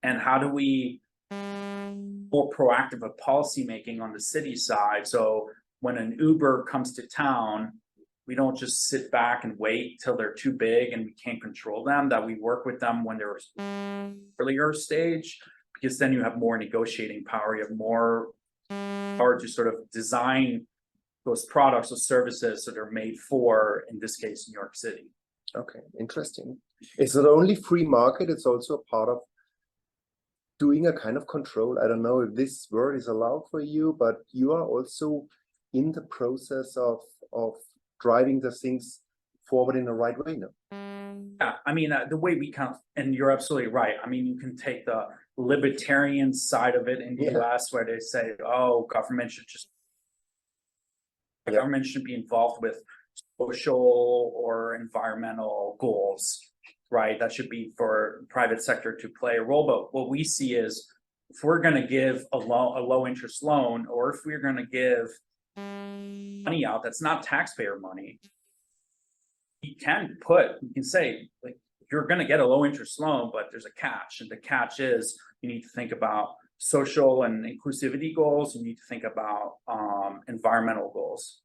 And how do we more proactive of policy making on the city side? So when an Uber comes to town, we don't just sit back and wait till they're too big and we can't control them, that we work with them when they're earlier stage, because then you have more negotiating power, you have more power to sort of design those products or services that are made for, in this case, New York City. Okay, interesting. It's not only free market, it's also a part of doing a kind of control. I don't know if this word is allowed for you, but you are also in the process of driving the things forward in the right way now. Yeah, I mean, the way we kind of, and you're absolutely right. I mean, you can take the libertarian side of it in the US where they say, oh, government should be involved with social or environmental goals, right? That should be for private sector to play a role. But what we see is, if we're going to give a low interest loan, or if we're going to give money out that's not taxpayer money, you can say, like, you're going to get a low interest loan, but there's a catch. And the catch is you need to think about social and inclusivity goals. You need to think about environmental goals.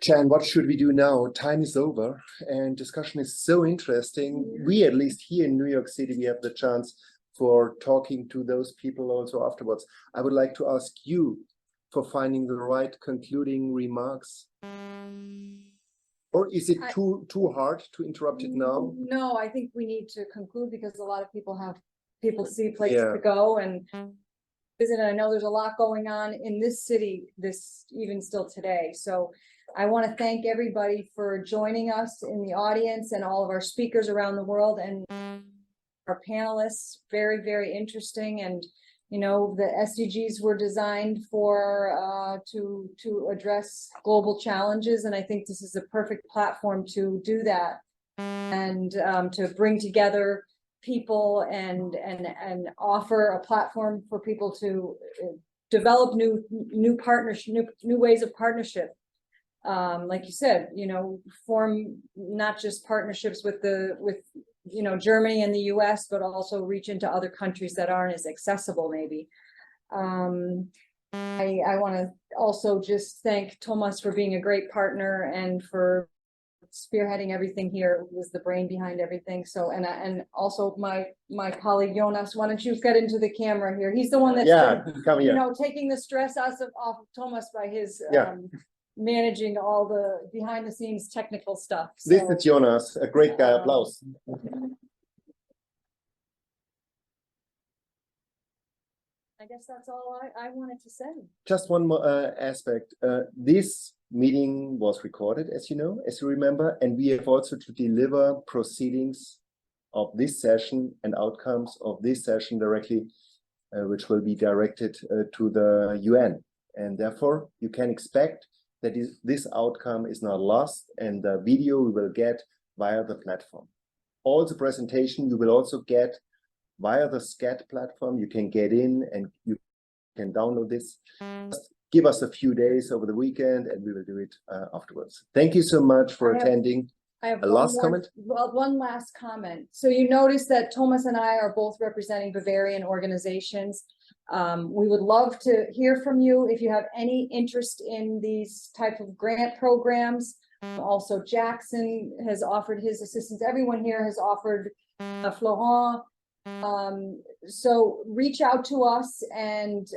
Jan, what should we do now? Time is over and discussion is so interesting. We, at least here in New York City, we have the chance for talking to those people also afterwards. I would like to ask you for finding the right concluding remarks Or is it too hard to interrupt it now? No, I think we need to conclude because a lot of people see places Yeah. to go and visit. I know there's a lot going on in this city, even still today. So I want to thank everybody for joining us in the audience and all of our speakers around the world and our panelists. Very, very interesting. And you know, the SDGs were designed for to address global challenges, and I think this is a perfect platform to do that and to bring together people and offer a platform for people to develop new partnership, new ways of partnership. Like you said, you know, form not just partnerships with you know, Germany and the US, but also reach into other countries that aren't as accessible maybe. I want to also just thank Thomas for being a great partner and for spearheading everything here, was the brain behind everything. So, and also my colleague Jonas, why don't you get into the camera here? He's the one that's come here. you know, taking the stress off of Thomas by his managing all the behind the scenes technical stuff. So, this is Jonas, a great guy. Applause. I guess that's all I wanted to say. Just one more aspect. This meeting was recorded, as you know, as you remember, and we have also to deliver proceedings of this session and outcomes of this session directly, which will be directed to the UN. And therefore, you can expect that this outcome is not lost, and the video we will get via the platform. All the presentation you will also get via the SCAT platform. You can get in and you can download this. Just give us a few days over the weekend and we will do it afterwards. Thank you so much for attending. I have a last comment. Well, one last comment. So you notice that Thomas and I are both representing Bavarian organizations. We would love to hear from you if you have any interest in these type of grant programs. Also, Jackson has offered his assistance. Everyone here has offered Florent. So reach out to us, and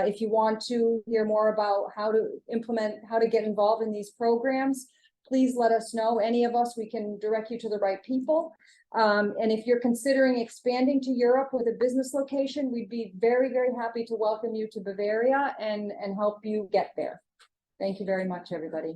if you want to hear more about how to get involved in these programs, please let us know. Any of us, we can direct you to the right people. And if you're considering expanding to Europe with a business location, we'd be very, very happy to welcome you to Bavaria and help you get there. Thank you very much, everybody.